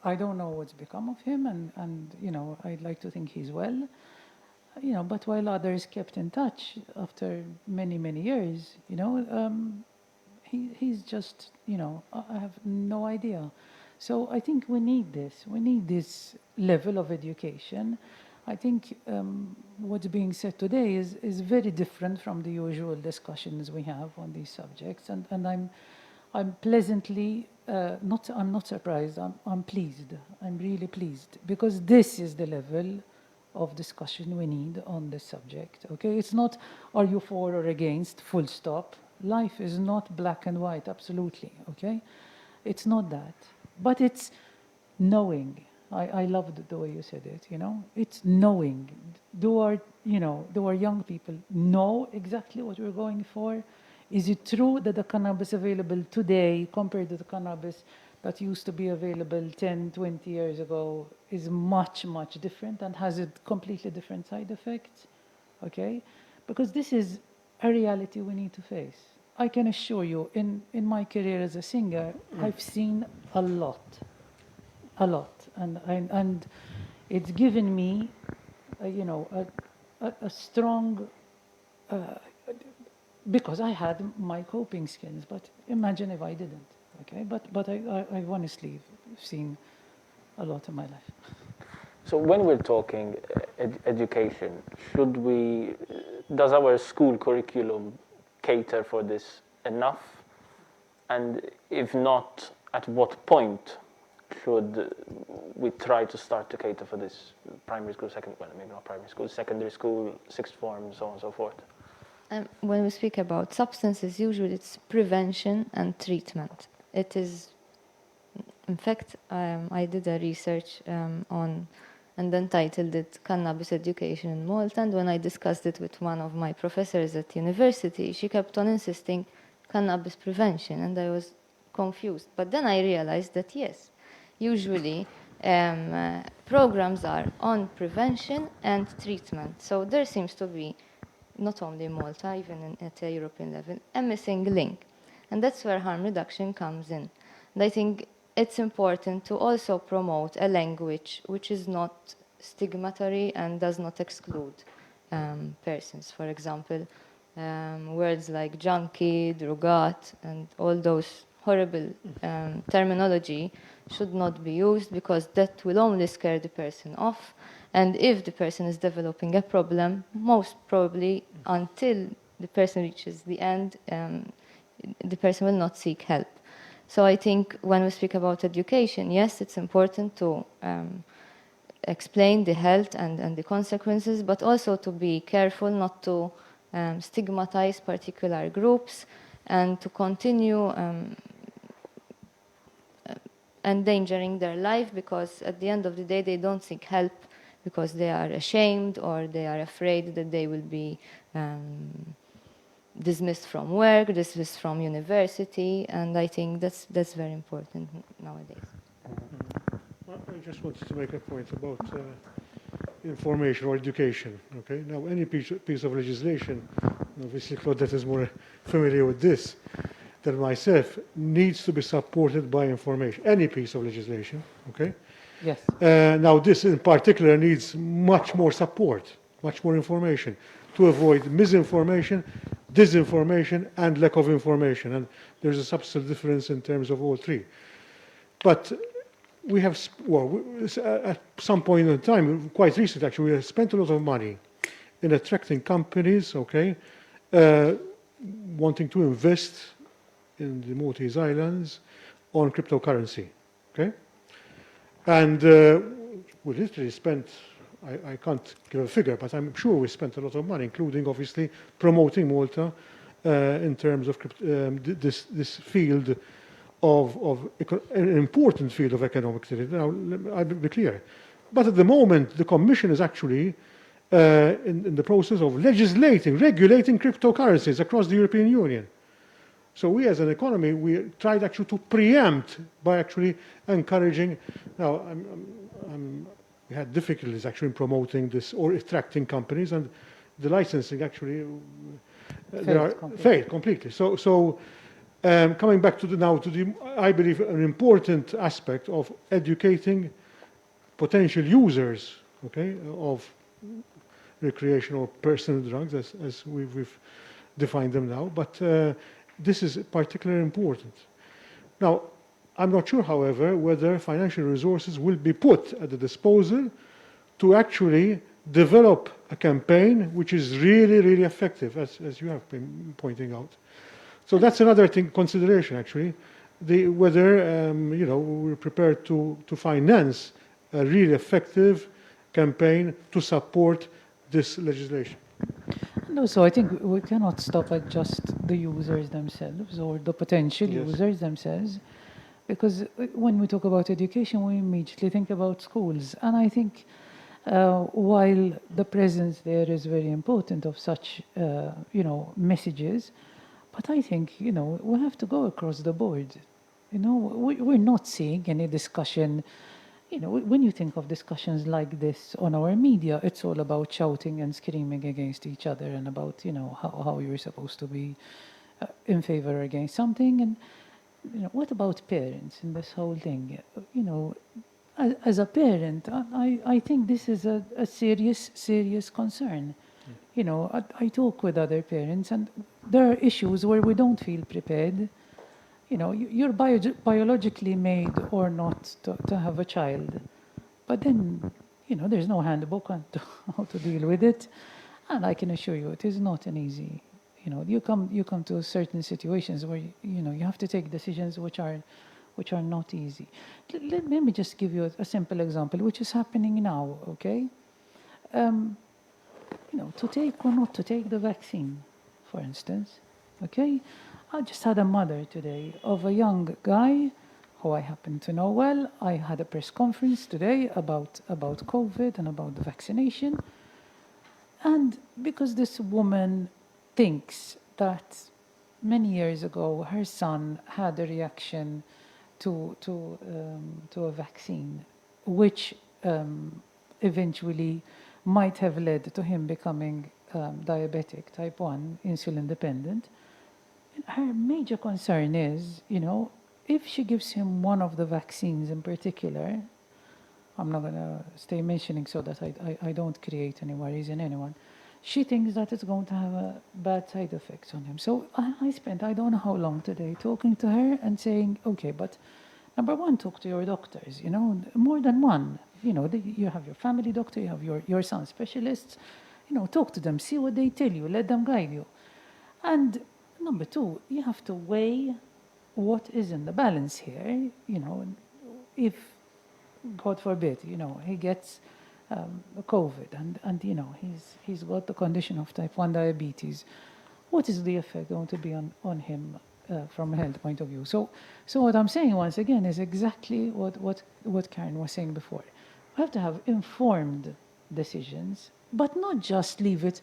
I don't know what's become of him, and I'd like to think he's well, but while others kept in touch after many, many years, he's just, I have no idea. So I think we need this level of education. I think what's being said today is very different from the usual discussions we have on these subjects, and I'm pleasantly I'm not surprised. I'm pleased. I'm really pleased because this is the level of discussion we need on this subject. Okay, it's not are you for or against, full stop. Life is not black and white. Absolutely. Okay, it's not that, but it's knowing. I loved the way you said it. It's knowing. Do our young people know exactly what we're going for? Is it true that the cannabis available today compared to the cannabis that used to be available 10, 20 years ago is much, much different and has a completely different side effects? Okay? Because this is a reality we need to face. I can assure you, in my career as a singer, I've seen a lot. And it's given me, a strong... because I had my coping skills, but imagine if I didn't, okay? But I honestly have seen a lot in my life. So when we're talking education, does our school curriculum cater for this enough? And if not, at what point should we try to start to cater for this? Primary school, maybe not primary school, secondary school, sixth form, so on and so forth. When we speak about substances, usually it's prevention and treatment. It is, in fact, I did a research on, and then titled it Cannabis Education in Malta, and when I discussed it with one of my professors at university, she kept on insisting cannabis prevention, and I was confused. But then I realized that yes, usually programs are on prevention and treatment. So there seems to be, not only in Malta, even at a European level, a missing link. And that's where harm reduction comes in. And I think it's important to also promote a language which is not stigmatatory and does not exclude persons. For example, Words like junkie, drogat, and all those horrible terminology should not be used, because that will only scare the person off. And if the person is developing a problem, most probably until the person reaches the end, the person will not seek help. So I think when we speak about education, yes, it's important to explain the health and the consequences, but also to be careful not to stigmatize particular groups and to continue endangering their life, because at the end of the day they don't seek help because they are ashamed or they are afraid that they will be dismissed from work, dismissed from university, and I think that's very important nowadays. Well, I just wanted to make a point about information or education. Okay. Now, any piece of legislation, obviously Claudette is more familiar with this than myself, needs to be supported by information. Any piece of legislation. Okay. Yes. Now, this in particular needs much more support, much more information to avoid misinformation, disinformation, and lack of information. And there's a substantial difference in terms of all three. But we have, at some point in time, quite recently actually, we have spent a lot of money in attracting companies, okay, wanting to invest in the Maltese Islands on cryptocurrency, okay? And we literally spent, I can't give a figure, but I'm sure we spent a lot of money, including obviously promoting Malta in terms of this field of an important field of economic activity. Now, I'll be clear. But at the moment, the Commission is actually in the process of regulating cryptocurrencies across the European Union. So we as an economy, we tried actually to preempt by actually encouraging. Now, we had difficulties actually in promoting this or attracting companies, and the licensing actually failed completely. So coming back to I believe an important aspect of educating potential users, okay, of recreational personal drugs as we've defined them now, but this is particularly important. Now, I'm not sure, however, whether financial resources will be put at the disposal to actually develop a campaign which is really, really effective, as you have been pointing out. So that's another consideration, actually, whether we're prepared to finance a really effective campaign to support this legislation. No, so I think we cannot stop at just the users themselves or the potential users themselves, because when we talk about education, we immediately think about schools. And I think while the presence there is very important of such, messages, but I think, we have to go across the board. We're not seeing any discussion. When you think of discussions like this on our media, it's all about shouting and screaming against each other and about, how you're supposed to be in favor or against something. And, what about parents in this whole thing? As a parent, I think this is a serious concern. I talk with other parents, and there are issues where we don't feel prepared. You're biologically made or not to have a child. But then, there's no handbook on how to deal with it. And I can assure you, it is not an easy, you come to certain situations where, you have to take decisions which are not easy. Let me just give you a simple example, which is happening now, okay? To take or not to take the vaccine, for instance, okay? I just had a mother today of a young guy who I happen to know well. I had a press conference today about COVID and about the vaccination. And because this woman thinks that many years ago her son had a reaction to a vaccine, which eventually might have led to him becoming diabetic, type 1, insulin dependent. Her major concern is, if she gives him one of the vaccines in particular, I'm not going to stay mentioning so that I don't create any worries in anyone. she thinks that it's going to have a bad side effects on him. So I spent I don't know how long today talking to her and saying, okay, but number one, talk to your doctors, you know, more than one. You know, you have your family doctor, you have your son's specialists, you know, talk to them, see what they tell you, let them guide you. And number two, you have to weigh what is in the balance here, you know, if, God forbid, you know, he gets COVID and you know, he's got the condition of type 1 diabetes, what is the effect going to be on him from a health point of view? So what I'm saying once again is exactly what Karen was saying before. We have to have informed decisions, but not just leave it.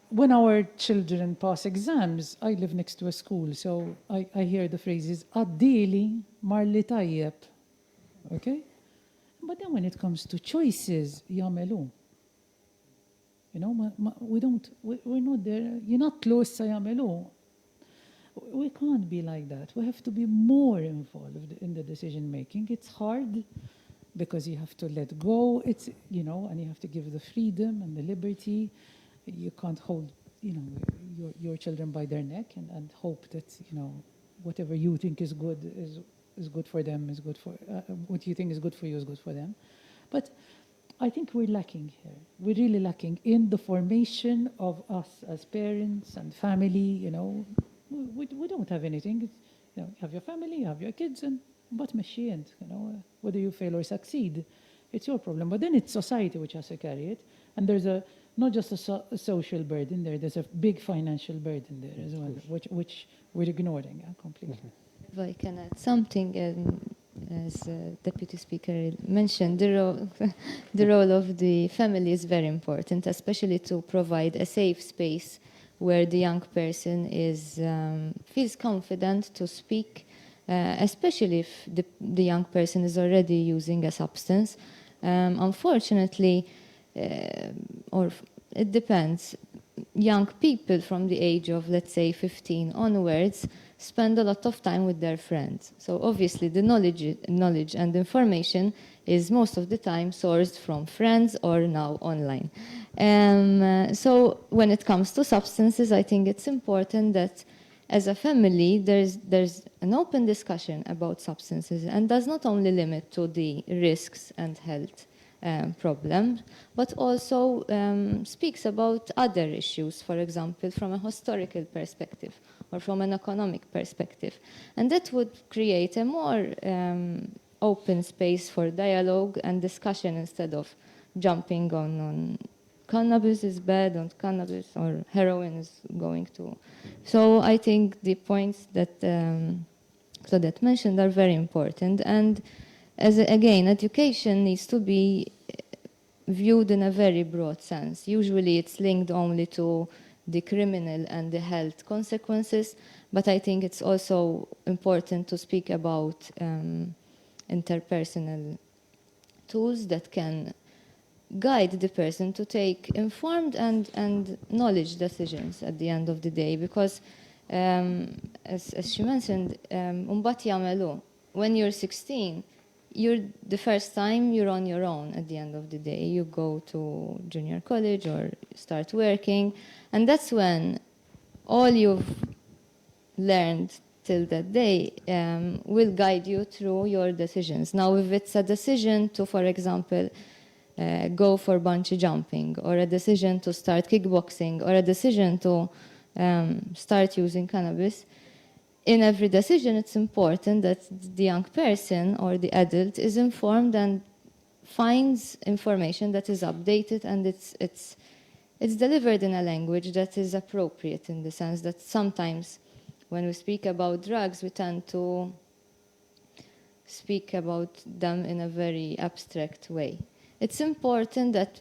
When our children pass exams, I live next to a school, so I hear the phrases, "Addili marli tajjeb," okay? But then when it comes to choices, yamelu. You know, we're not there, you're not close to yamelu. We can't be like that. We have to be more involved in the decision making. It's hard because you have to let go, it's, you know, and you have to give the freedom and the liberty. You can't hold, you know, your children by their neck and hope that, you know, whatever you think is good is good for them, is good for, what you think is good for you is good for them. But I think we're lacking here. We're really lacking in the formation of us as parents and family, you know. We don't have anything. It's, you know, you have your family, you have your kids, and but machine, you know, whether you fail or succeed, it's your problem. But then it's society which has to carry it. And there's not just a social burden there's a big financial burden there as well, which we're ignoring completely. If I can add something, as Deputy Speaker mentioned, the role of the family is very important, especially to provide a safe space where the young person feels confident to speak, especially if the young person is already using a substance. Unfortunately, or it depends, young people from the age of, let's say, 15 onwards spend a lot of time with their friends. So obviously the knowledge and information is most of the time sourced from friends or now online. So when it comes to substances, I think it's important that as a family, there's an open discussion about substances, and does not only limit to the risks and health problem, but also speaks about other issues, for example, from a historical perspective or from an economic perspective. And that would create a more open space for dialogue and discussion instead of jumping on cannabis is bad, on cannabis or heroin is going to. So I think the points that Claudette mentioned are very important. And again, education needs to be viewed in a very broad sense. Usually it's linked only to the criminal and the health consequences, but I think it's also important to speak about interpersonal tools that can guide the person to take informed and knowledge decisions at the end of the day, because as she mentioned, when you're 16, the first time you're on your own at the end of the day. You go to junior college or start working, and that's when all you've learned till that day will guide you through your decisions. Now, if it's a decision to, for example, go for bungee jumping, or a decision to start kickboxing, or a decision to start using cannabis, in every decision, it's important that the young person or the adult is informed and finds information that is updated, and it's delivered in a language that is appropriate, in the sense that sometimes when we speak about drugs, we tend to speak about them in a very abstract way. It's important that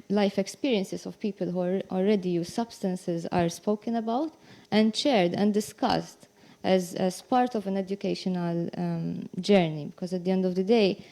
life experiences of people who already use substances are spoken about and shared and discussed as part of an educational journey. Because at the end of the day,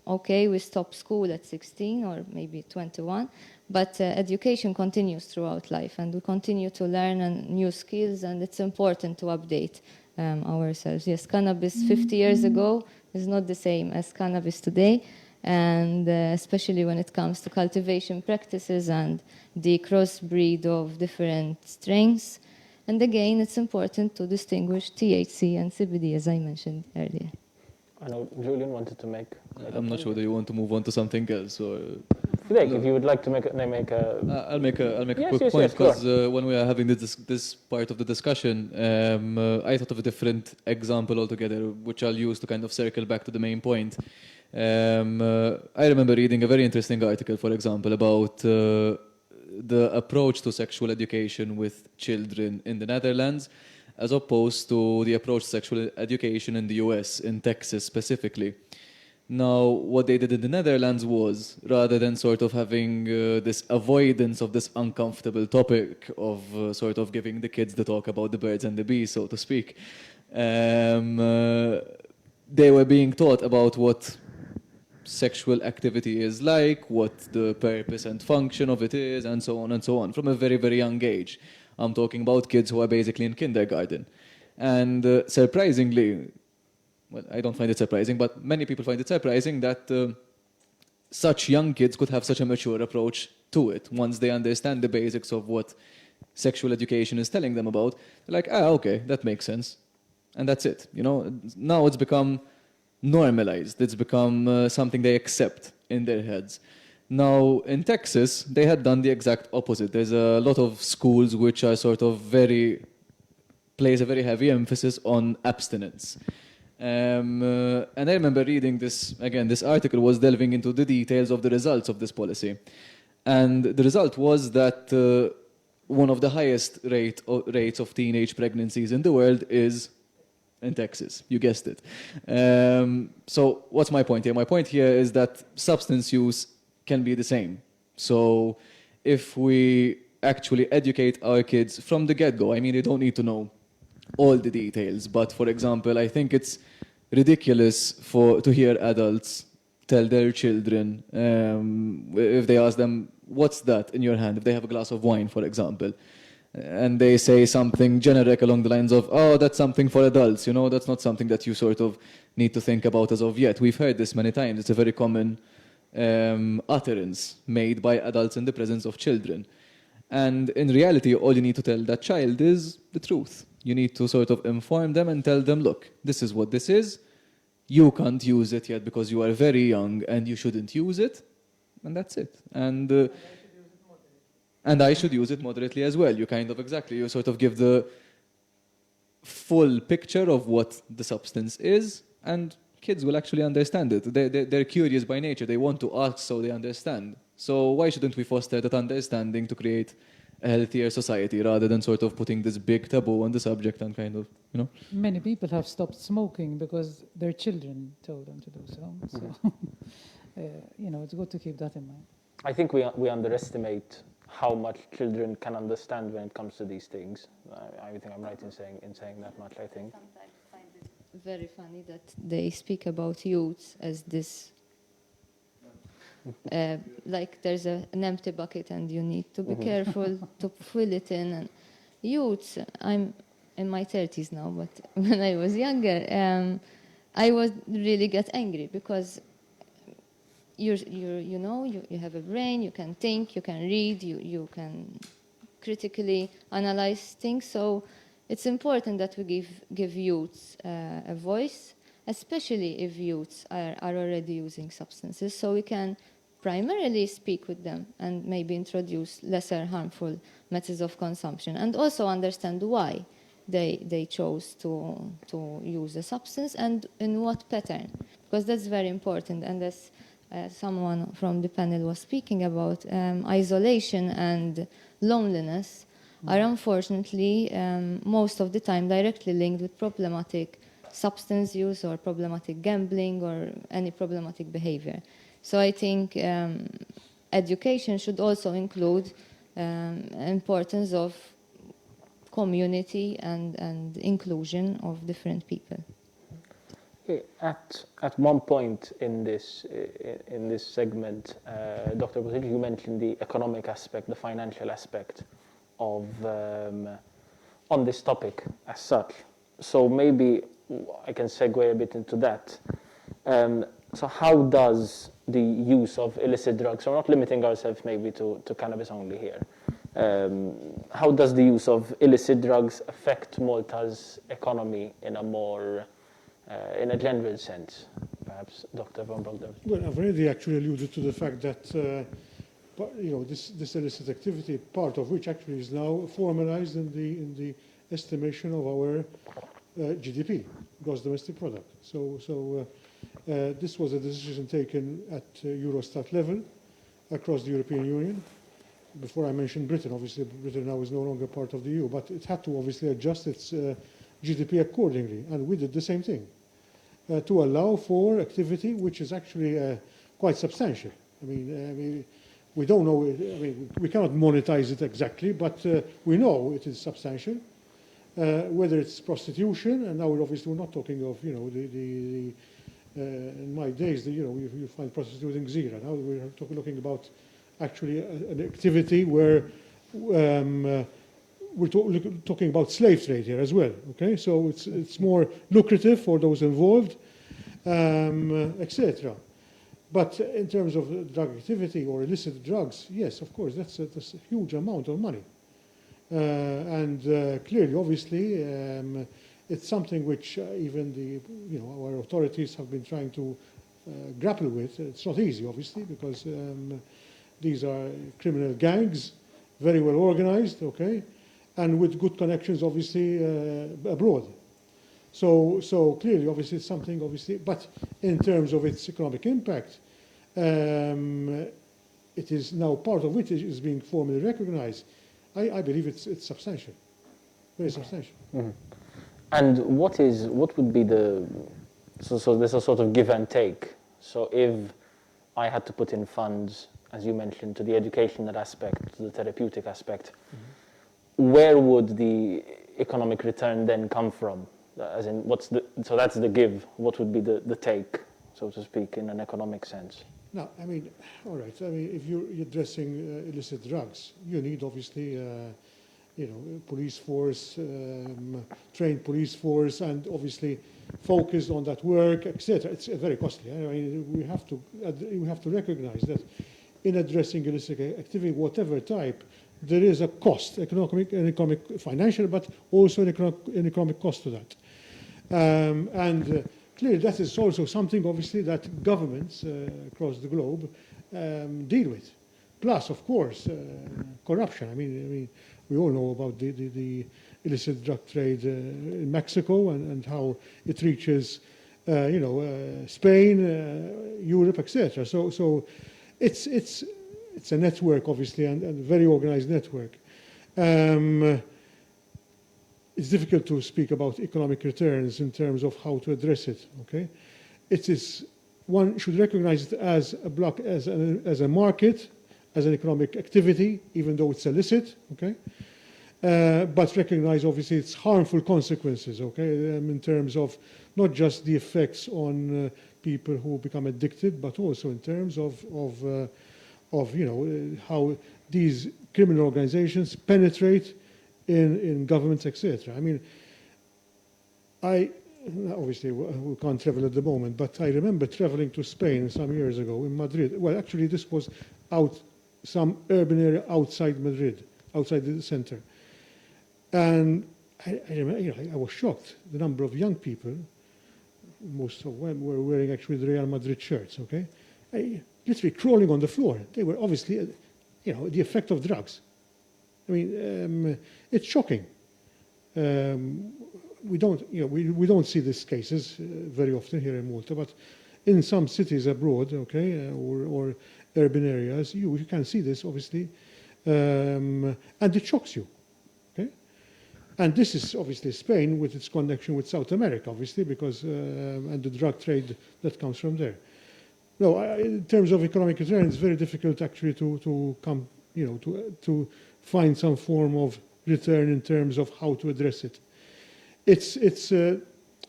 okay, we stop school at 16 or maybe 21, but education continues throughout life, and we continue to learn new skills, and it's important to update ourselves. Yes, cannabis 50 years ago is not the same as cannabis today, and especially when it comes to cultivation practices and the crossbreed of different strains. And again, it's important to distinguish THC and CBD, as I mentioned earlier. I know Julian wanted to make. I'm not sure that you want to move on to something else, or Fidek, if you would like to make a I'll make a Yes, quick yes, point, yes, go on. because when we are having this part of the discussion, I thought of a different example altogether, which I'll use to kind of circle back to the main point. I remember reading a very interesting article, for example, about the approach to sexual education with children in the Netherlands, as opposed to the approach to sexual education in the US, in Texas specifically. Now, what they did in the Netherlands was, rather than sort of having this avoidance of this uncomfortable topic of sort of giving the kids the talk about the birds and the bees, so to speak, they were being taught about what sexual activity is like, what the purpose and function of it is, and so on, from a very, very young age. I'm talking about kids who are basically in kindergarten. And surprisingly, well, I don't find it surprising, but many people find it surprising that such young kids could have such a mature approach to it. Once they understand the basics of what sexual education is telling them about, they're like, okay, that makes sense. And that's it. You know, now it's become normalized. It's become something they accept in their heads. Now, in Texas, they had done the exact opposite. There's a lot of schools which are sort of place a very heavy emphasis on abstinence. And I remember reading this, again, this article was delving into the details of the results of this policy. And the result was that one of the highest rates of teenage pregnancies in the world is in Texas. You guessed it. So what's my point here? My point here is that substance use can be the same. So if we actually educate our kids from the get-go, I mean, they don't need to know all the details, but for example, I think it's ridiculous to hear adults tell their children, if they ask them, what's that in your hand? If they have a glass of wine, for example, and they say something generic along the lines of, oh, that's something for adults, you know, that's not something that you sort of need to think about as of yet. We've heard this many times. It's a very common utterance made by adults in the presence of children. And in reality, all you need to tell that child is the truth. You need to sort of inform them and tell them, look, this is what this is. You can't use it yet because you are very young and you shouldn't use it. And that's it. And I should use it moderately as well. You kind of you sort of give the full picture of what the substance is, and kids will actually understand it. They're curious by nature. They want to ask so they understand. So why shouldn't we foster that understanding to create a healthier society rather than sort of putting this big taboo on the subject and kind of, you know? Many people have stopped smoking because their children told them to do so. So, you know, it's good to keep that in mind. I think we underestimate how much children can understand when it comes to these things. I think I'm right in saying that much, I think. Sometimes I find it very funny that they speak about youths as this, like there's an empty bucket and you need to be careful to fill it in. And youths, I'm in my 30s now, but when I was younger, I would really get angry because you have a brain, you can think, you can read, you can critically analyze things. So it's important that we give youths a voice, especially if youths are already using substances, so we can primarily speak with them and maybe introduce lesser harmful methods of consumption, and also understand why they chose to use a substance and in what pattern, because that's very important. And as someone from the panel was speaking about, isolation and loneliness are unfortunately most of the time directly linked with problematic substance use or problematic gambling or any problematic behavior. So I think education should also include importance of community and inclusion of different people. Okay. At one point in this segment, Dr. Bozich, you mentioned the economic aspect, the financial aspect of on this topic as such. So maybe I can segue a bit into that. so how does the use of illicit drugs, so we're not limiting ourselves maybe to cannabis only here, how does the use of illicit drugs affect Malta's economy in a more, in a general sense? Perhaps Dr. von Brogdorf. Well, I've already actually alluded to the fact that this illicit activity, part of which actually is now formalized in the estimation of our GDP, gross domestic product. So this was a decision taken at Eurostat level across the European Union. Before I mentioned Britain, obviously Britain now is no longer part of the EU, but it had to obviously adjust its GDP accordingly, and we did the same thing to allow for activity which is actually quite substantial. I mean, we don't know, we cannot monetize it exactly, but we know it is substantial. Whether it's prostitution, and now we're not talking of, in my days, you find prostituting Zira. Now we're looking about actually an activity where we're talking about slave trade here as well. Okay, so it's more lucrative for those involved, etc. But in terms of drug activity or illicit drugs, yes, of course, that's a huge amount of money. And clearly, obviously, it's something which even our authorities have been trying to grapple with. It's not easy, obviously, because these are criminal gangs, very well organized, okay, and with good connections, obviously, abroad. So clearly, obviously, it's something, obviously, but in terms of its economic impact, it is now part of which is being formally recognized. I believe it's substantial, very substantial. Mm-hmm. And what would be so there's a sort of give and take. So if I had to put in funds, as you mentioned, to the educational aspect, to the therapeutic aspect, where would the economic return then come from? As in, so that's the give. What would be the take, so to speak, in an economic sense? No, I mean, all right. I mean, if you're addressing illicit drugs, you need obviously, police force, trained police force, and obviously focused on that work, etc. It's very costly. I mean, we have to recognize that in addressing illicit activity, whatever type, there is a cost, economic, financial, but also an economic cost to that. Clearly, that is also something, obviously, that governments across the globe deal with. Plus, of course, corruption. I mean, we all know about the illicit drug trade in Mexico and how it reaches, Spain, Europe, etc. So it's a network, obviously, and a very organized network. It's difficult to speak about economic returns in terms of how to address it. Okay, one should recognize it as a block, as a market, as an economic activity, even though it's illicit. Okay, but recognize obviously its harmful consequences. Okay, in terms of not just the effects on people who become addicted, but also in terms of how these criminal organizations penetrate in governments, etc. I mean, obviously we can't travel at the moment, but I remember traveling to Spain some years ago in Madrid. Well, actually, this was some urban area outside Madrid, outside the center. And I remember, I was shocked. The number of young people, most of them were wearing actually the Real Madrid shirts, okay? Literally crawling on the floor. They were obviously, the effect of drugs. I mean, it's shocking. We don't see these cases very often here in Malta, but in some cities abroad, okay, or urban areas, you can see this obviously, and it shocks you. Okay, and this is obviously Spain with its connection with South America, obviously, because and the drug trade that comes from there. No, in terms of economic return, it's very difficult actually to come, to find some form of return in terms of how to address it. It's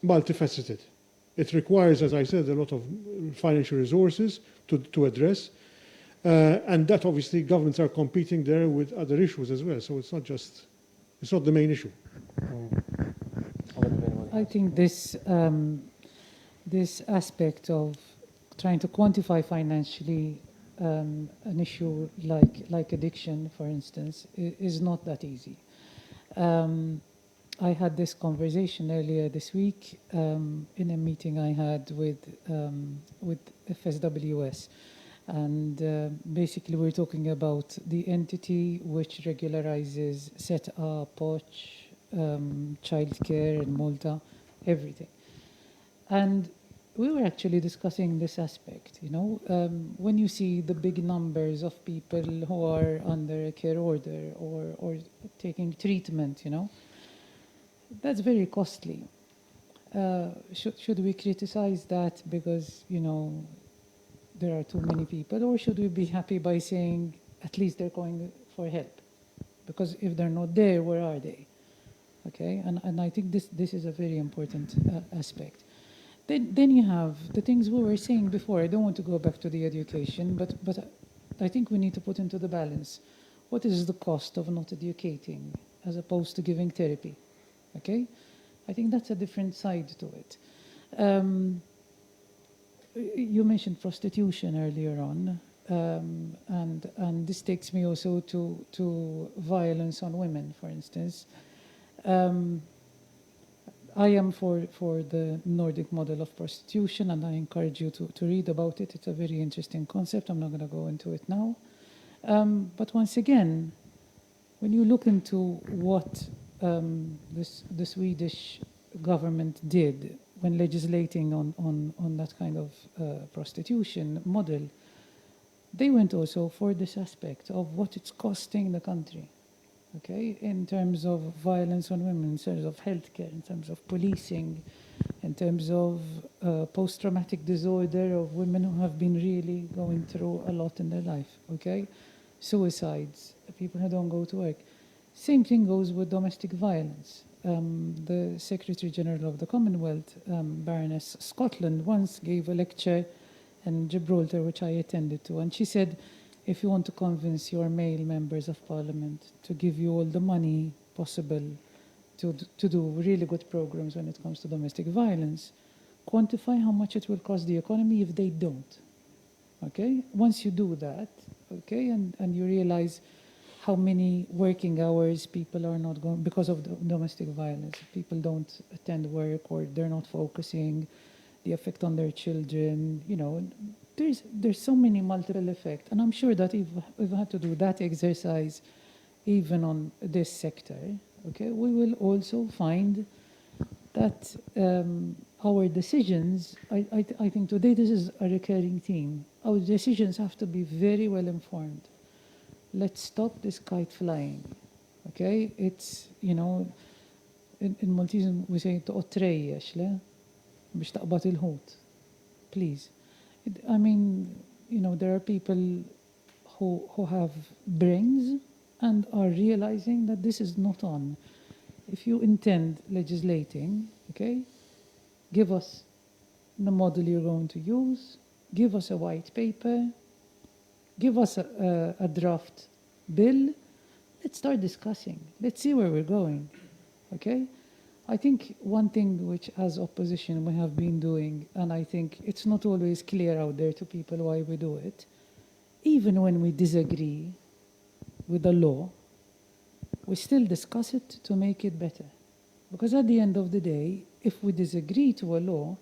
multifaceted. It requires, as I said, a lot of financial resources to address, and that obviously governments are competing there with other issues as well. So it's not the main issue. I think this aspect of trying to quantify financially an issue like addiction, for instance, is not that easy. I had this conversation earlier this week in a meeting I had with FSWS. And basically, we're talking about the entity which regularizes SETA, POCH, childcare in Malta, everything. And we were actually discussing this aspect, you know, when you see the big numbers of people who are under a care order or taking treatment, you know, that's very costly. Should we criticize that because, you know, there are too many people, or should we be happy by saying at least they're going for help? Because if they're not there, where are they? Okay, and I think this is a very important aspect. Then you have the things we were saying before. I don't want to go back to the education, but I think we need to put into the balance what is the cost of not educating as opposed to giving therapy. Okay, I think that's a different side to it. You mentioned prostitution earlier on, and this takes me also to violence on women, for instance. I am for the Nordic model of prostitution, and I encourage you to read about it. It's a very interesting concept. I'm not going to go into it now. But once again, when you look into what the Swedish government did when legislating on that kind of prostitution model, they went also for this aspect of what it's costing the country. Okay, in terms of violence on women, in terms of healthcare, in terms of policing, in terms of post-traumatic disorder of women who have been really going through a lot in their life, okay? Suicides, people who don't go to work. Same thing goes with domestic violence. The Secretary General of the Commonwealth, Baroness Scotland, once gave a lecture in Gibraltar, which I attended to, and she said, if you want to convince your male members of parliament to give you all the money possible to do really good programs when it comes to domestic violence, quantify how much it will cost the economy if they don't. Okay? Once you do that, okay, and you realize how many working hours people are not going, because of the domestic violence, people don't attend work or they're not focusing, the effect on their children, you know, there's so many multiple effects. And I'm sure that if we had to do that exercise even on this sector, okay, we will also find that our decisions, I think today this is a recurring theme, our decisions have to be very well informed. Let's stop this kite flying, okay? It's, you know, in Maltese we say toqtrejjex, le? Biex taqbad il-ħut. Please. I mean, you know, there are people who have brains and are realizing that this is not on. If you intend legislating, okay, give us the model you're going to use, give us a white paper, give us a draft bill, let's start discussing. Let's see where we're going, okay? I think one thing which as opposition we have been doing, and I think it's not always clear out there to people why we do it, even when we disagree with the law, we still discuss it to make it better. Because at the end of the day, if we disagree to a law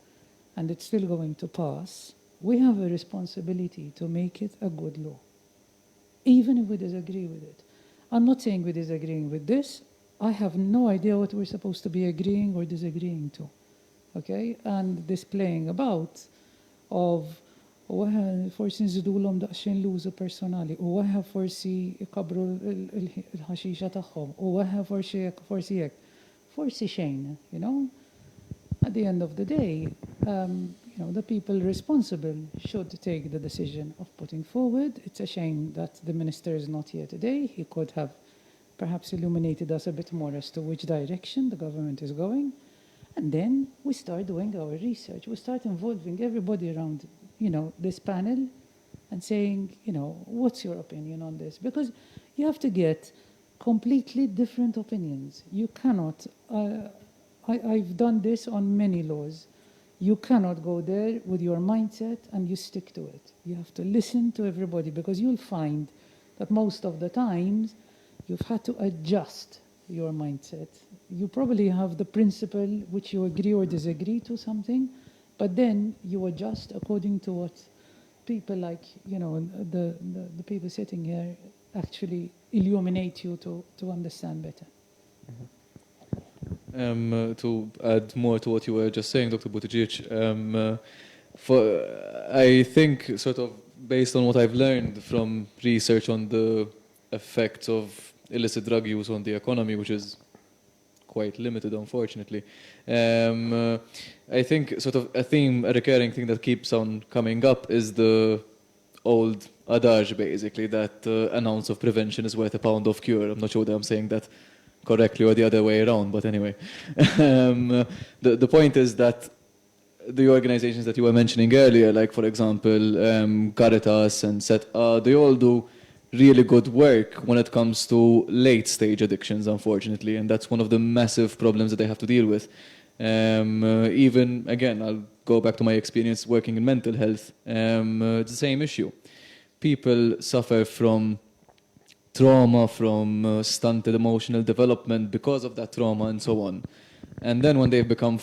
and it's still going to pass, we have a responsibility to make it a good law, even if we disagree with it. I'm not saying we're disagreeing with this. I have no idea what we're supposed to be agreeing or disagreeing to, okay? And this playing about of forsi nżidulhom daqsxejn l-użu personali, u forsi ikabru l-ħaxixa tagħhom, u forsi hekk, forsi xejn, you know? At the end of the day, you know, the people responsible should take the decision of putting forward. It's a shame that the minister is not here today. He could have perhaps illuminated us a bit more as to which direction the government is going. And then we start doing our research. We start involving everybody around, you know, this panel and saying, you know, what's your opinion on this? Because you have to get completely different opinions. You cannot, I've done this on many laws. You cannot go there with your mindset and you stick to it. You have to listen to everybody, because you'll find that most of the times you've had to adjust your mindset. You probably have the principle which you agree or disagree to something, but then you adjust according to what people like, the people sitting here actually illuminate you to understand better. To add more to what you were just saying, Dr. Buttigieg, I think sort of based on what I've learned from research on the effects of illicit drug use on the economy, which is quite limited, unfortunately. I think sort of a recurring thing that keeps on coming up is the old adage, basically, that an ounce of prevention is worth a pound of cure. I'm not sure that I'm saying that correctly or the other way around, but anyway. The point is that the organizations that you were mentioning earlier, like, for example, Caritas and SETA, they all do really good work when it comes to late-stage addictions, unfortunately, and that's one of the massive problems that they have to deal with. Even, again, I'll go back to my experience working in mental health. It's the same issue. People suffer from trauma, from stunted emotional development because of that trauma and so on. And then when they've become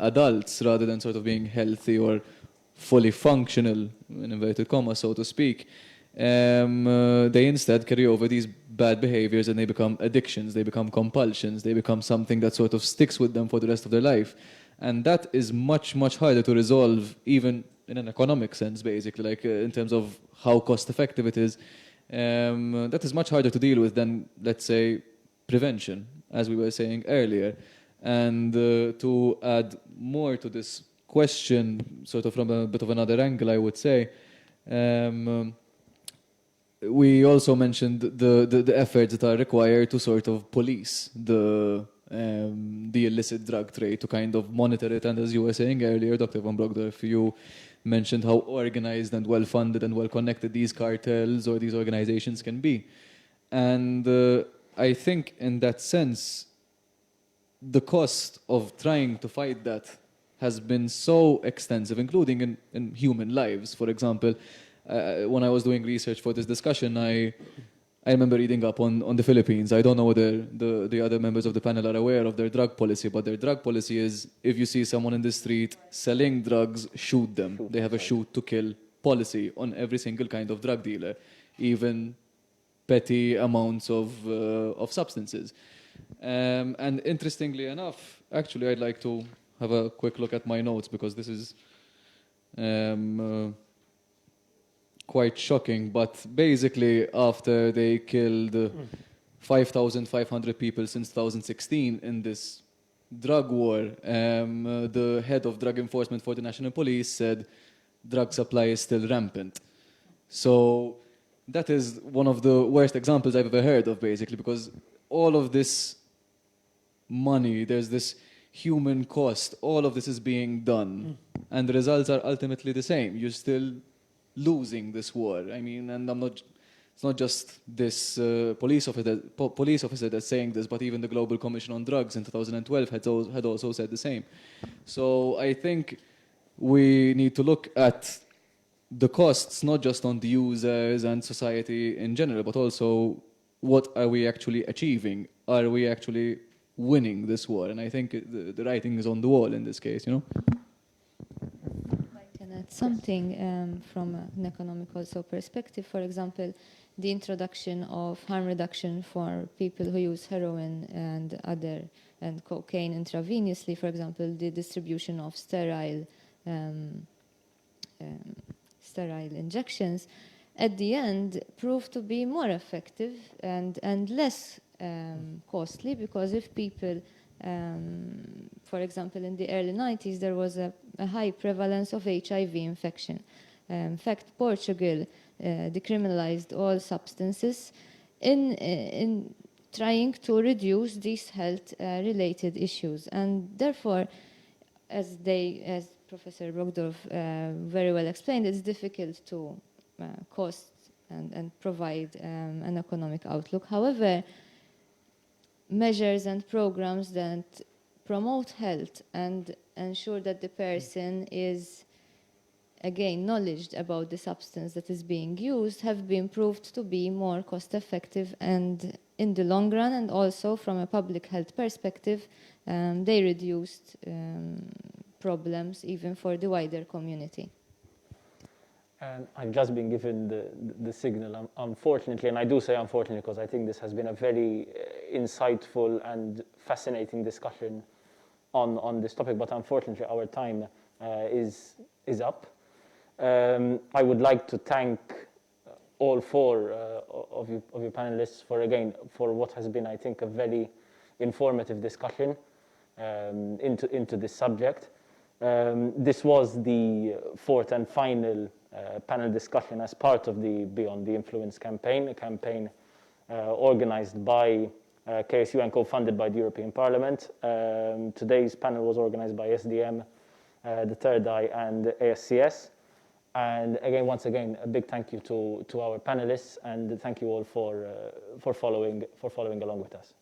adults, rather than sort of being healthy or fully functional, in inverted commas, so to speak, they instead carry over these bad behaviors and they become addictions, they become compulsions, they become something that sort of sticks with them for the rest of their life. And that is much, much harder to resolve, even in an economic sense, basically, like in terms of how cost effective it is. That is much harder to deal with than, let's say, prevention, as we were saying earlier. And to add more to this question, sort of from a bit of another angle, I would say, we also mentioned the efforts that are required to sort of police the illicit drug trade, to kind of monitor it. And as you were saying earlier, Dr. Van Brogdorf, you mentioned how organized and well-funded and well-connected these cartels or these organizations can be. And I think in that sense, the cost of trying to fight that has been so extensive, including in human lives. For example, when I was doing research for this discussion, I remember reading up on the Philippines. I don't know whether the other members of the panel are aware of their drug policy, but their drug policy is, if you see someone in the street selling drugs, shoot them. They have a shoot to kill policy on every single kind of drug dealer, even petty amounts of substances. And interestingly enough, actually, I'd like to have a quick look at my notes, because this is quite shocking. But basically, after they killed 5,500 people since 2016 in this drug war, the head of drug enforcement for the National Police said drug supply is still rampant. So that is one of the worst examples I've ever heard of, basically, because all of this money, there's this human cost, all of this is being done, and the results are ultimately the same. You're still losing this war. I mean, and it's not just this police officer that's saying this, but even the Global Commission on Drugs in 2012 had also said the same. So I think we need to look at the costs, not just on the users and society in general, but also what are we actually achieving? Are we actually winning this war? And I think the writing is on the wall in this case, you know? I can add something from an economic also perspective. For example, the introduction of harm reduction for people who use heroin and cocaine intravenously, for example, the distribution of sterile injections, at the end proved to be more effective and less costly, because if people, for example, in the early 90s, there was a high prevalence of HIV infection. In fact, Portugal decriminalized all substances in trying to reduce these health-related issues. And therefore, as Professor Brogdorf very well explained, it's difficult to cost and provide an economic outlook. However, measures and programs that promote health and ensure that the person is, again, knowledge about the substance that is being used have been proved to be more cost effective and in the long run, and also from a public health perspective, they reduced problems even for the wider community. And I've just been given the signal, unfortunately, and I do say unfortunately because I think this has been a very insightful and fascinating discussion on this topic, but unfortunately our time is up. I would like to thank all four of you panelists for what has been, I think, a very informative discussion into this subject. This was the fourth and final panel discussion as part of the Beyond the Influence campaign, a campaign organized by KSU and co-funded by the European Parliament. Today's panel was organized by SDM, the Third Eye, and ASCS. And again, once again, a big thank you to our panelists, and thank you all for following along with us.